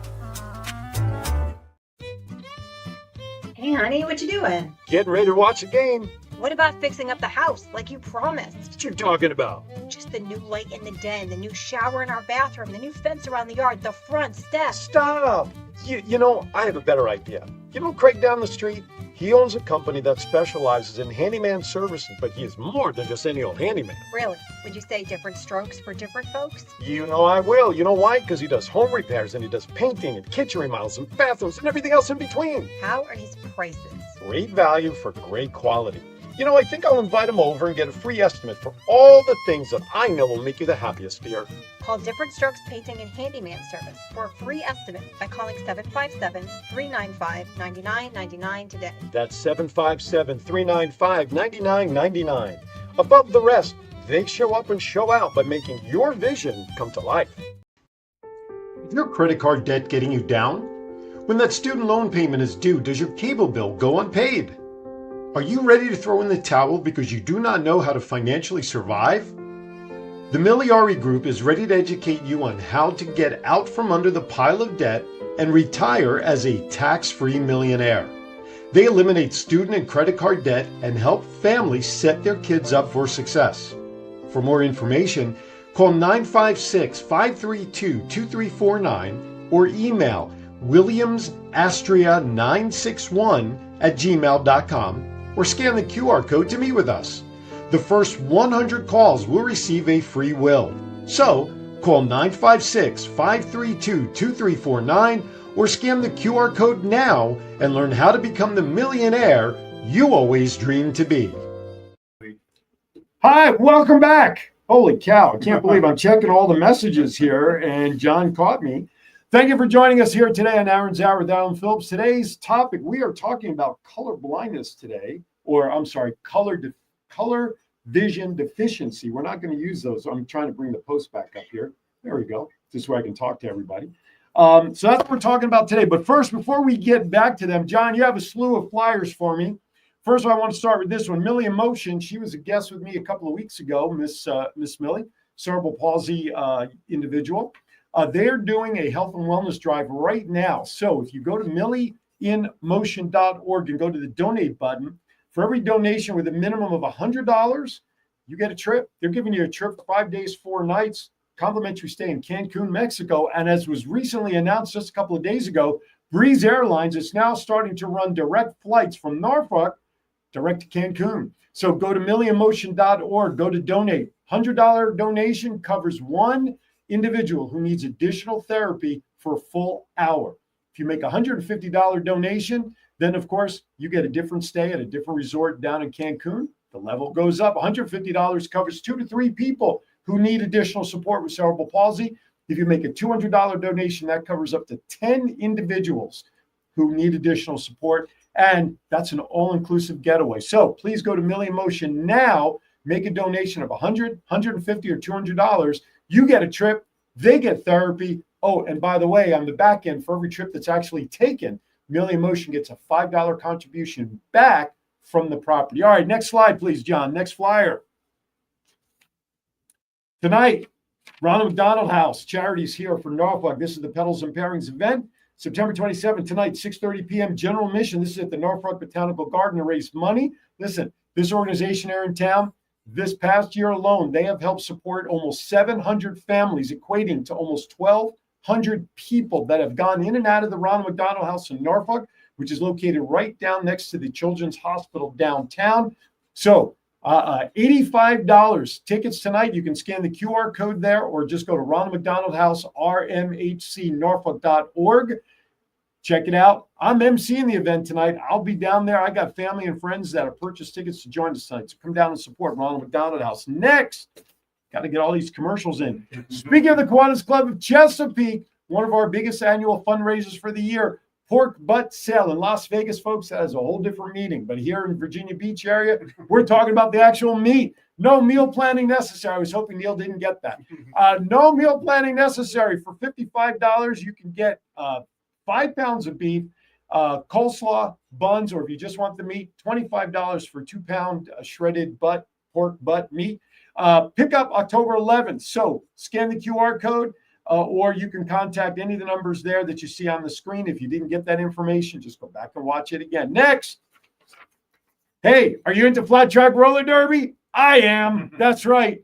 Hey, honey, what you doing? Getting ready to watch a game. What about fixing up the house like you promised? What you talking about? Just the new light in the den, the new shower in our bathroom, the new fence around the yard, the front steps. Stop! You know, I have a better idea. You know Craig down the street? He owns a company that specializes in handyman services, but he is more than just any old handyman. Really? Would you say different strokes for different folks? You know I will. You know why? Because he does home repairs and he does painting and kitchen remodels and bathrooms and everything else in between. How are his prices? Great value for great quality. You know, I think I'll invite him over and get a free estimate for all the things that I know will make you the happiest, dear. Call Different Strokes Painting and Handyman Service for a free estimate by calling 757-395-9999 today. That's 757-395-9999. Above the rest, they show up and show out by making your vision come to life. Is your credit card debt getting you down? When that student loan payment is due, does your cable bill go unpaid? Are you ready to throw in the towel because you do not know how to financially survive? The Miliari Group is ready to educate you on how to get out from under the pile of debt and retire as a tax-free millionaire. They eliminate student and credit card debt and help families set their kids up for success. For more information, call 956-532-2349 or email williamsastria961@gmail.com or scan the QR code to meet with us. The first 100 calls will receive a free will. So, call 956-532-2349 or scan the QR code now and learn how to become the millionaire you always dreamed to be. Hi, welcome back. Holy cow, I can't believe I'm checking all the messages here, and John caught me. Thank you for joining us here today on Aaron's Hour with Alan Phillips. Today's topic, we are talking about color blindness today, or I'm sorry, color vision deficiency. We're not going to use those. I'm trying to bring the post back up here. There we go. This is where I can talk to everybody. So that's what we're talking about today. But first, before we get back to them, John, you have a slew of flyers for me. First of all, I want to start with this one. Millie Emotion. She was a guest with me a couple of weeks ago, Miss Millie, cerebral palsy individual. They're doing a health and wellness drive right now. So if you go to millieinmotion.org and go to the donate button, for every donation with a minimum of $100, you get a trip. They're giving you a trip for 5 days, 4 nights, complimentary stay in Cancun, Mexico. And as was recently announced just a couple of days ago, Breeze Airlines is now starting to run direct flights from Norfolk direct to Cancun. So go to millieinmotion.org, go to donate. $100 donation covers one individual who needs additional therapy for a full hour. If you make a $150 donation, then of course you get a different stay at a different resort down in Cancun. The level goes up. $150 covers 2 to 3 people who need additional support with cerebral palsy. If you make a $200 donation, that covers up to 10 individuals who need additional support. And that's an all-inclusive getaway. So please go to Millie Emotion now, make a donation of $100, $150, or $200. You get a trip, they get therapy. Oh, and by the way, on the back end, for every trip that's actually taken, Millie Emotion gets a $5 contribution back from the property. All right, next slide, please, John. Next flyer. Tonight, Ronald McDonald House, charities here for Norfolk. This is the Petals and Pairings event. September 27th, tonight, 6:30 p.m., general admission. This is at the Norfolk Botanical Garden to raise money. Listen, this organization here in town, this past year alone, they have helped support almost 700 families, equating to almost 1,200 people that have gone in and out of the Ronald McDonald House in Norfolk, which is located right down next to the Children's Hospital downtown. So $85 tickets tonight. You can scan the QR code there or just go to Ronald McDonald House, rmhcnorfolk.org. Check it out. I'm emceeing the event tonight. I'll be down there. I got family and friends that have purchased tickets to join us tonight. So come down and support Ronald McDonald House. Next, got to get all these commercials in. Speaking of the Kiwanis Club of Chesapeake, one of our biggest annual fundraisers for the year, pork butt sale in Las Vegas, folks. That is a whole different meeting. But here in Virginia Beach area, we're talking about the actual meat. No meal planning necessary. I was hoping Neal didn't get that. No meal planning necessary. For $55, you can get 5 pounds of beef, coleslaw, buns, or if you just want the meat, $25 for 2-pound shredded pork butt meat. Pick up October 11th. So scan the QR code. Or you can contact any of the numbers there that you see on the screen. If you didn't get that information, just go back and watch it again. Next. Hey, are you into flat track roller derby? I am. That's right.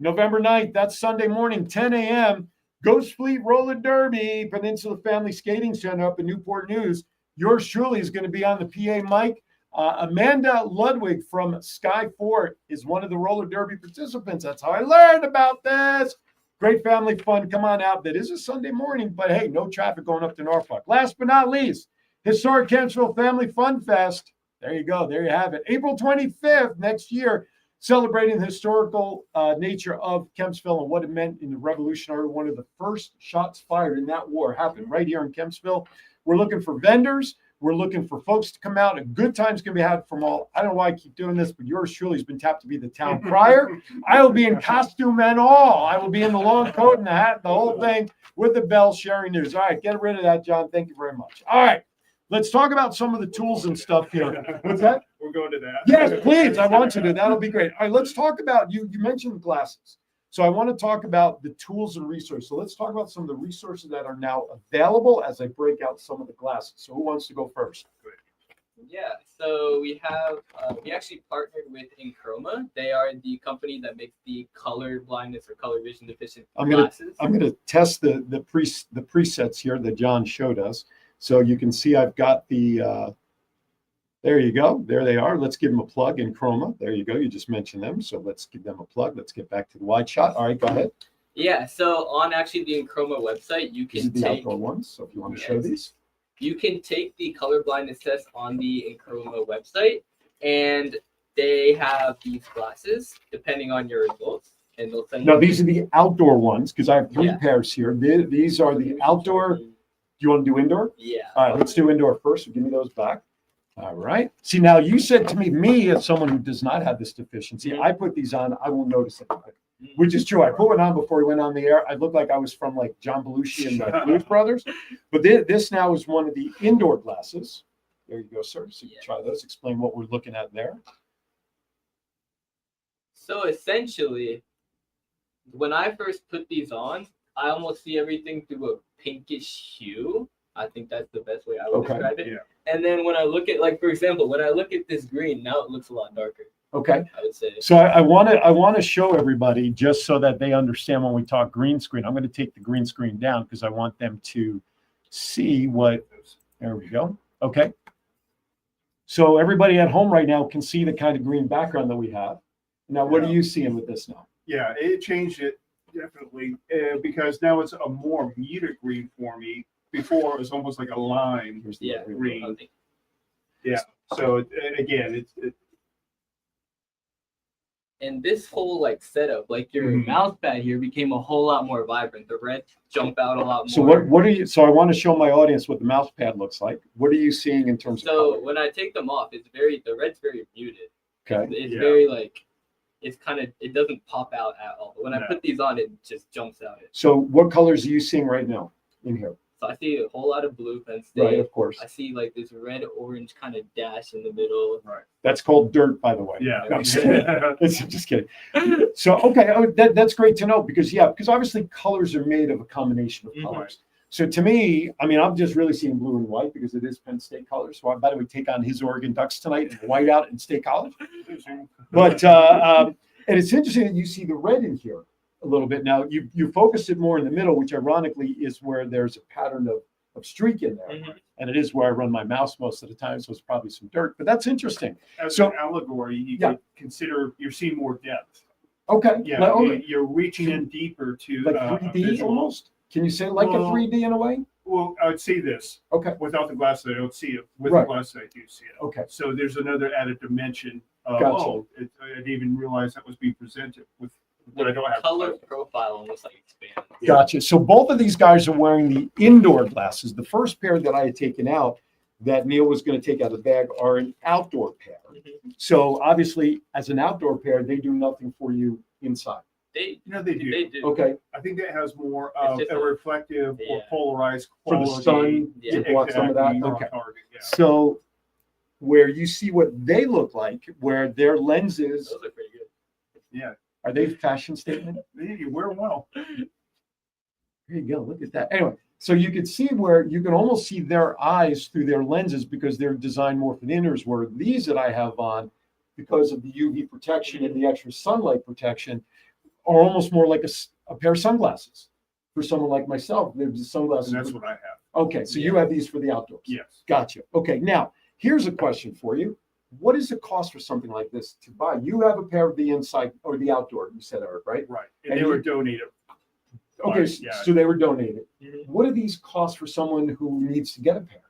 November 9th, that's Sunday morning, 10 a.m. Ghost Fleet Roller Derby, Peninsula Family Skating Center up in Newport News. Yours truly is going to be on the PA mic. Amanda Ludwig from Sky Fort is one of the roller derby participants. That's how I learned about this. Great family fun. Come on out. That is a Sunday morning, but hey, no traffic going up to Norfolk. Last but not least, Historic Kempsville Family Fun Fest. There you go. There you have it. April 25th next year, celebrating the historical nature of Kempsville and what it meant in the Revolutionary. One of the first shots fired in that war happened right here in Kempsville. We're looking for vendors. We're looking for folks to come out. A good time's going to be had from all. I don't know why I keep doing this, but yours truly has been tapped to be the town crier. I will be in costume and all. I will be in the long coat and the hat, the whole thing with the bell sharing news. All right, get rid of that, John. Thank you very much. All right, let's talk about some of the tools and stuff here. What's that? We're going to that. Yes, please. I want you to. That'll be great. All right, let's talk about, you mentioned glasses. So I want to talk about the tools and resources. So let's talk about some of the resources that are now available as I break out some of the glasses. So who wants to go first? Yeah, so we have, we actually partnered with Enchroma. They are the company that makes the color blindness or color vision deficient glasses. I'm going to test the presets here that John showed us. So you can see I've got the, there you go. There they are. Let's give them a plug in Chroma. There you go. You just mentioned them. So let's give them a plug. Let's get back to the wide shot. All right, go ahead. Yeah, so on actually the Enchroma website, you can take the outdoor ones. So if you want to show these. You can take the color blindness test on the Enchroma website, and they have these glasses depending on your results. and they'll send. Now these are the outdoor ones because I have 3 Yeah. pairs here. These are the outdoor. Do you want to do indoor? Yeah. All right, let's do indoor first. So give me those back. All right. See, now you said to me as someone who does not have this deficiency, I put these on, I won't notice anything, which is true. I put one on before we went on the air. I looked like I was from like John Belushi and the Blues Brothers. But this now is one of the indoor glasses. There you go, sir. So you can try those. Explain what we're looking at there. So essentially, when I first put these on, I almost see everything through a pinkish hue. I think that's the best way I would describe it. Yeah. And then when I look at, like, for example, when I look at this green, now it looks a lot darker. Okay. I would say. So I want to show everybody just so that they understand when we talk green screen. I'm going to take the green screen down because I want them to see what. There we go. Okay. So everybody at home right now can see the kind of green background that we have. Now, what are you seeing with this now? Yeah, it changed it definitely because now it's a more muted green for me. Before it was almost like a lime green. Yeah. So again, it's and this whole like setup, like your mouse pad here became a whole lot more vibrant. The red jump out a lot more. So what are you? So I want to show my audience what the mouse pad looks like. What are you seeing in terms of color? So when I take them off, the red's very muted. Okay. It's very like, it's kind of, it doesn't pop out at all. But when I put these on, it just jumps out. So what colors are you seeing right now in here? So I see a whole lot of blue Penn State. Right, of course. I see like this red-orange kind of dash in the middle. Right. That's called dirt, by the way. Yeah. No, I'm just kidding. So, okay, that's great to know because obviously colors are made of a combination of colors. So to me, I mean, I'm just really seeing blue and white because it is Penn State colors. So I bet we take on his Oregon Ducks tonight in white out in State College. But, and it's interesting that you see the red in here a little bit. Now you focus it more in the middle, which ironically is where there's a pattern of streak in there. And it is where I run my mouse most of the time. So it's probably some dirt, but that's interesting. As an allegory, you could consider you're seeing more depth. Okay. Yeah. You're reaching in deeper to like 3D almost. Can you say like a 3D in a way? Well, I would see this. Okay. Without the glasses, I don't see it. With the glasses, I do see it. Okay. So there's another added dimension. I didn't even realize that was being presented with what I don't have. Color profile almost like expands. Gotcha. So both of these guys are wearing the indoor glasses. The first pair that I had taken out that Neal was going to take out of the bag are an outdoor pair. So obviously, as an outdoor pair, they do nothing for you inside. They do. They do. Okay. I think that has more of a reflective or polarized for quality. the sun to block some of that. Okay. So where you see what they look like, where their lenses. Those are pretty good. Yeah. Are they fashion statement? You wear them well. There you go. Look at that. Anyway, so you can see where you can almost see their eyes through their lenses because they're designed more for the indoors, where these that I have on, because of the UV protection and the extra sunlight protection, are almost more like a pair of sunglasses for someone like myself. There's the sunglasses. And that's what I have. Okay, so you have these for the outdoors. Yes. Gotcha. Okay, now here's a question for you. What is the cost for something like this to buy? You have a pair of the inside or the outdoor, you said, Eric, right? Right. And they were donated. Okay, so they were donated. What do these cost for someone who needs to get a pair?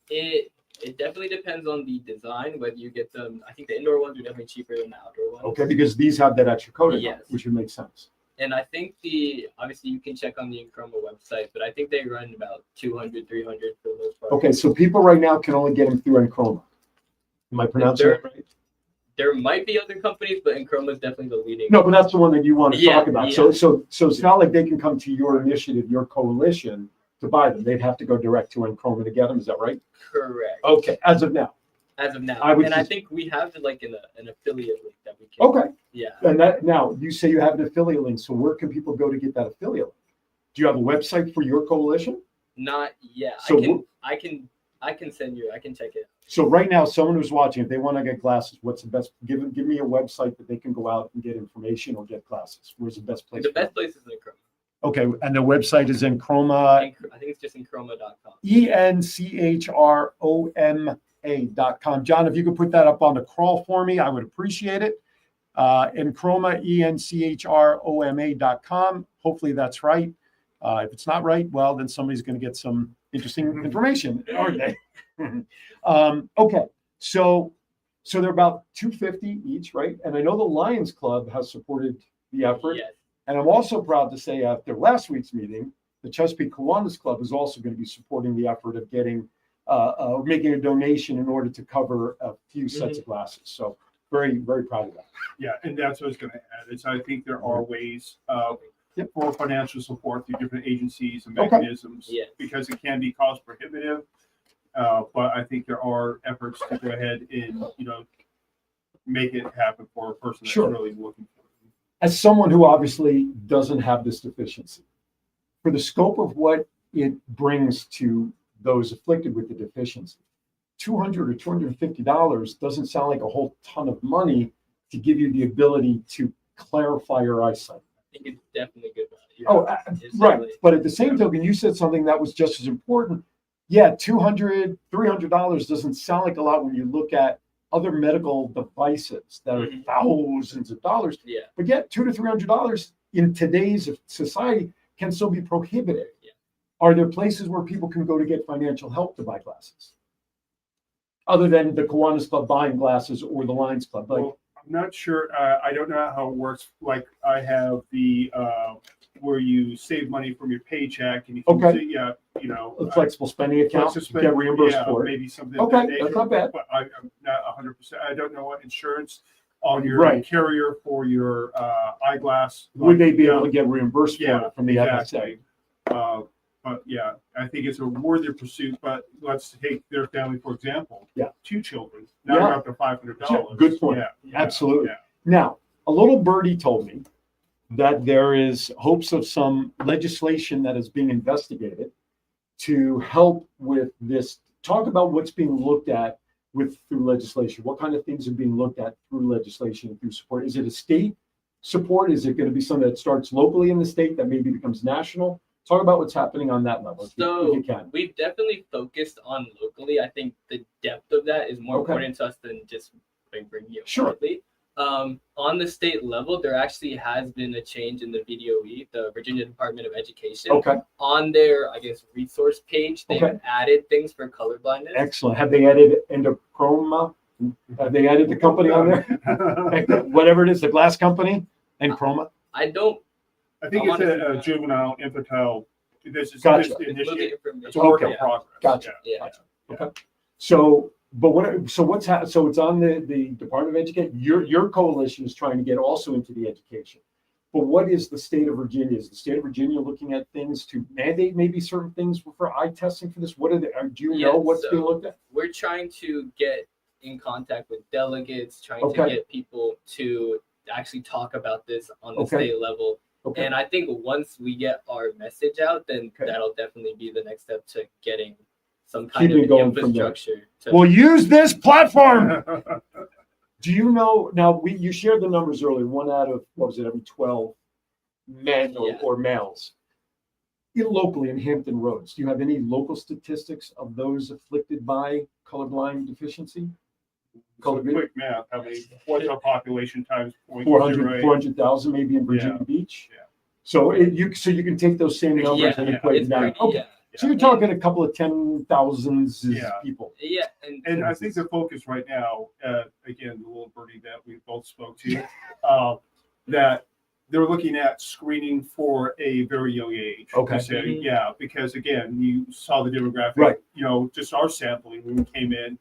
It definitely depends on the design, whether you get them. I think the indoor ones are definitely cheaper than the outdoor ones. Okay, because these have that extra coating, which would make sense. And I think obviously you can check on the Enchroma website, but I think they run about 200, 300 for the most part. Okay, so people right now can only get them through Enchroma. Am I pronouncing it right? There might be other companies, but Enchroma is definitely the leading. No, but that's the one that you want to talk about. Yeah. So it's not like they can come to your initiative, your coalition, to buy them. They'd have to go direct to Enchroma to get them. Is that right? Correct. Okay, as of now. As of now, I think we have like an affiliate link that we can. Okay. Yeah. And that now you say you have an affiliate link. So where can people go to get that affiliate link? Do you have a website for your coalition? Not yet. So I can send you. I can check it. So right now, someone who's watching, if they want to get glasses, what's the best? Give me a website that they can go out and get information or get glasses. Where's the best place? The best place is Enchroma. Okay, and the website is Enchroma. I think it's just enchroma.com. ENCHROMA.com. John, if you could put that up on the crawl for me, I would appreciate it. Enchroma, ENCHROMA.com. Hopefully that's right. If it's not right, well, then somebody's going to get some interesting information, aren't they? Okay, so they're about $250 each, right? And I know the Lions Club has supported the effort. Yes. And I'm also proud to say after last week's meeting, the Chesapeake Kiwanis Club is also going to be supporting the effort of getting making a donation in order to cover a few sets of glasses. So very, very proud of that. Yeah, and that's what I was going to add. Is I think there are ways for financial support through different agencies and mechanisms because it can be cost prohibitive. But I think there are efforts to go ahead and make it happen for a person that's really looking for it. As someone who obviously doesn't have this deficiency, for the scope of what it brings to those afflicted with the deficiency, $200 or $250 doesn't sound like a whole ton of money to give you the ability to clarify your eyesight. I think it's definitely good value. Oh, right. But at the same token, you said something that was just as important. Yeah, $200, $300 doesn't sound like a lot when you look at other medical devices that are thousands of dollars. Yeah. But yet, $200 to $300 in today's society can still be prohibitive. Yeah. Are there places where people can go to get financial help to buy glasses? Other than the Kiwanis Club buying glasses or the Lions Club? Well, I'm not sure. I don't know how it works. Like I have the where you save money from your paycheck and you can a flexible spending account, get reimbursed for it. Maybe something. That's not bad. But I'm not 100%. I don't know what insurance on your carrier for your eyeglass. Would they be able to get reimbursed for it from the FSA? But yeah, I think it's a worthy pursuit. But let's take their family, for example. Yeah. 2 children. Now they're up to $500. Good point. Absolutely. Yeah. Now, a little birdie told me that there is hopes of some legislation that is being investigated to help with this. Talk about what's being looked at through legislation. What kind of things are being looked at through legislation and through support? Is it a state support? Is it going to be something that starts locally in the state that maybe becomes national? Talk about what's happening on that level, if you can. We've definitely focused on locally. I think the depth of that is more important to us than just bringing it locally. On the state level, there actually has been a change in the VDOE, the Virginia Department of Education. On their, I guess, resource page, they've added things for colorblindness. Excellent. Have they added Endochroma? Have they added the company on there? Whatever it is, the glass company and Chroma? I think it's a juvenile infantile. This is Gotcha. It's a work in progress. Gotcha. Okay. So it's on the Department of Education. Your coalition is trying to get also into the education. But what is the state of Virginia? Is the state of Virginia looking at things to mandate maybe certain things for eye testing for this? What are do you know what's being looked at? We're trying to get in contact with delegates, trying to get people to actually talk about this on the state level. And I think once we get our message out, then that'll definitely be the next step to getting some kind of infrastructure. We'll use this platform. Do you know, now you shared the numbers earlier, 1 out of, every 12 men or males. Locally in Hampton Roads, do you have any local statistics of those afflicted by colorblind deficiency? Quick math. I mean, what's our population times 400,000 maybe in Virginia Beach? Yeah. So you can take those same numbers and equate them down. So you're talking a couple of 10,000s people. Yeah. And I think the focus right now, again, the little birdie that we both spoke to, that they're looking at screening for a very young age. Because again, you saw the demographic, just our sampling when we came in,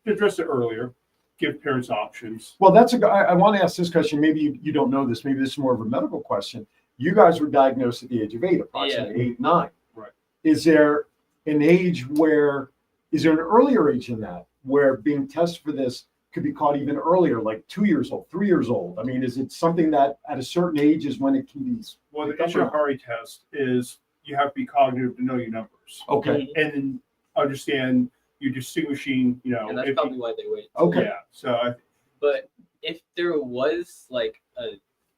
to address it earlier, give parents options. Well, I want to ask this question. Maybe you don't know this. Maybe this is more of a medical question. You guys were diagnosed at the age of 8, approximately 8, 9. Right. Is there an earlier age in that where being tested for this could be caught even earlier, like 2 years old, 3 years old? I mean, is it something that at a certain age is when it can be? Well, the Ishihara test is you have to be cognitive to know your numbers. Okay. And then understand you're distinguishing, and that's probably why they wait. Okay. Yeah. So, but if there was like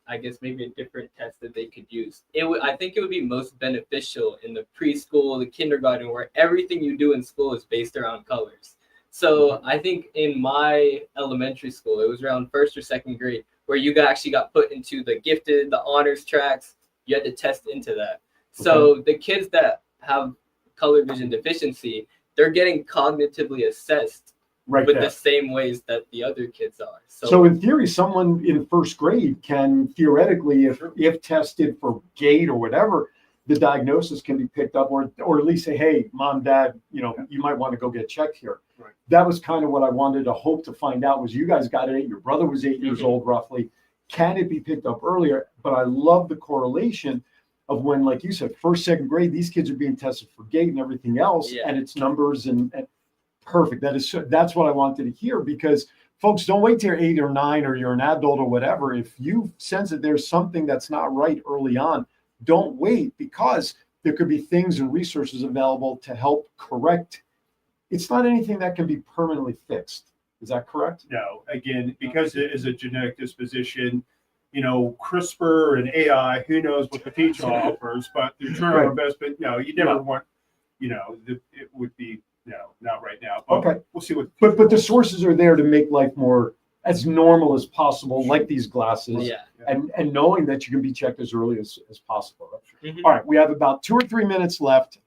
I guess maybe a different test that they could use, I think it would be most beneficial in the preschool, the kindergarten, where everything you do in school is based around colors. So I think in my elementary school, it was around 1st or 2nd grade where you actually got put into the gifted, the honors tracks. You had to test into that. So the kids that have color vision deficiency, they're getting cognitively assessed right with there. the same ways that the other kids are. So in theory, someone in first grade can theoretically, if tested for gait or whatever, the diagnosis can be picked up, or at least say, hey, mom, dad, you might want to go get checked here. Right. That was kind of what I wanted to hope to find out was you guys got it. Your brother was 8 years old, roughly. Can it be picked up earlier? But I love the correlation of when, like you said, first, second grade, these kids are being tested for gait and everything else, and it's numbers and perfect. That's what I wanted to hear, because folks, don't wait till you're 8 or 9 or you're an adult or whatever. If you sense that there's something that's not right early on, don't wait, because there could be things and resources available to help correct. It's not anything that can be permanently fixed. Is that correct? No, again, because it is a genetic disposition, CRISPR and AI, who knows what the future offers, but they're trying our best. But no, you never want, it would be, no, not right now. But okay. We'll see what. But the sources are there to make life more as normal as possible, like these glasses, and knowing that you can be checked as early as possible. All right, we have about 2 or 3 minutes left.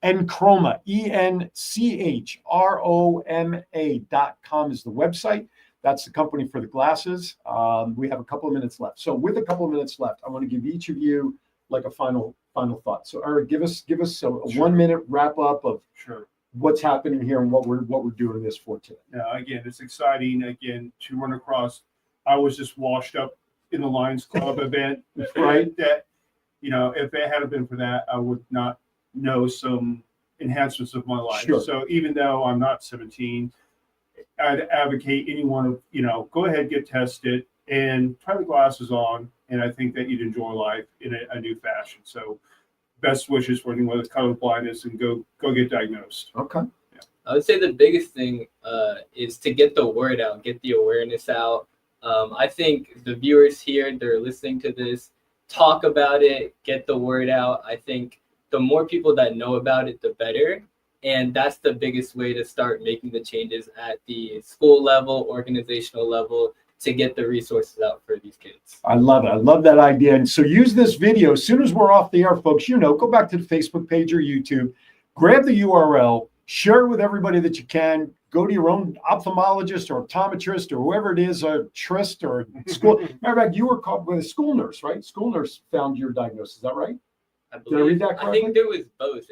Enchroma, ENCHROMA.com is the website. That's the company for the glasses. We have a couple of minutes left. So with a couple of minutes left, I want to give each of you like a final thought. So Eric, give us a 1 minute wrap up of what's happening here and what we're doing this for today. Again, it's exciting again to run across. I was just washed up in the Lions Club event, right? That if it hadn't been for that, I would not know some enhancements of my life. So even though I'm not 17, I'd advocate anyone go ahead, get tested, and try the glasses on. And I think that you'd enjoy life in a new fashion. So best wishes for anyone with color blindness, and go get diagnosed. Okay. Yeah. I would say the biggest thing is to get the word out, get the awareness out. I think the viewers here, they're listening to this, talk about it, get the word out. I think the more people that know about it, the better. And that's the biggest way to start making the changes at the school level, organizational level, to get the resources out for these kids. I love it. I love that idea. And so use this video as soon as we're off the air, folks. Go back to the Facebook page or YouTube, grab the URL, share it with everybody that you can. Go to your own ophthalmologist or optometrist or whoever it is, or tryst or school. Matter of fact, you were called with a school nurse, right? School nurse found your diagnosis. Is that right? Did I read that correctly? I think there was both.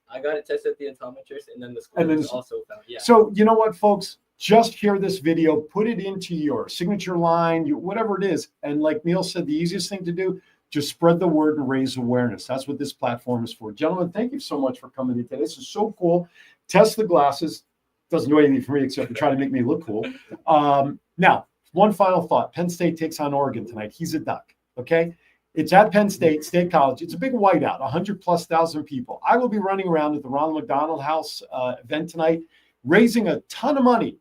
I got it tested at the optometrist, and then the school nurse also found. Yeah. So you know what, folks? Just share this video, put it into your signature line, whatever it is. And like Neal said, the easiest thing to do, just spread the word and raise awareness. That's what this platform is for. Gentlemen, thank you so much for coming in today. This is so cool. Test the glasses. Doesn't do anything for me except to try to make me look cool. Now, one final thought. Penn State takes on Oregon tonight. He's a Duck, okay? It's at Penn State College. It's a big whiteout, 100,000+ people. I will be running around at the Ronald McDonald House event tonight, raising a ton of money.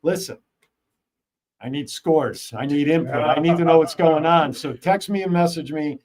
Listen, I need scores. I need input. I need to know what's going on. So text me and message me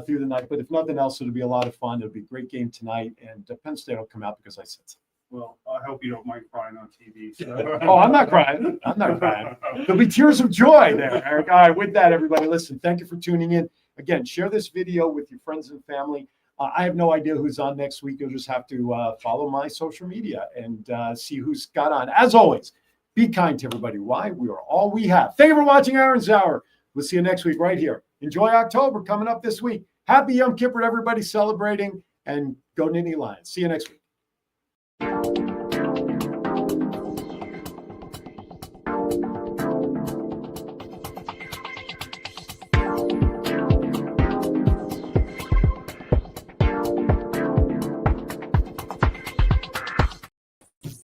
through the night. But if nothing else, it'll be a lot of fun. It'll be a great game tonight. And Penn State will come out because I said so. Well, I hope you don't mind crying on TV. So. Oh, I'm not crying. I'm not crying. There'll be tears of joy there, Eric. All right, with that, everybody, listen, thank you for tuning in. Again, share this video with your friends and family. I have no idea who's on next week. You'll just have to follow my social media and see who's got on. As always, be kind to everybody. Why? We are all we have. Thank you for watching Aaron's Hour. We'll see you next week right here. Enjoy October coming up this week. Happy Yom Kippur to everybody celebrating, and go Nittany Lions. See you next week.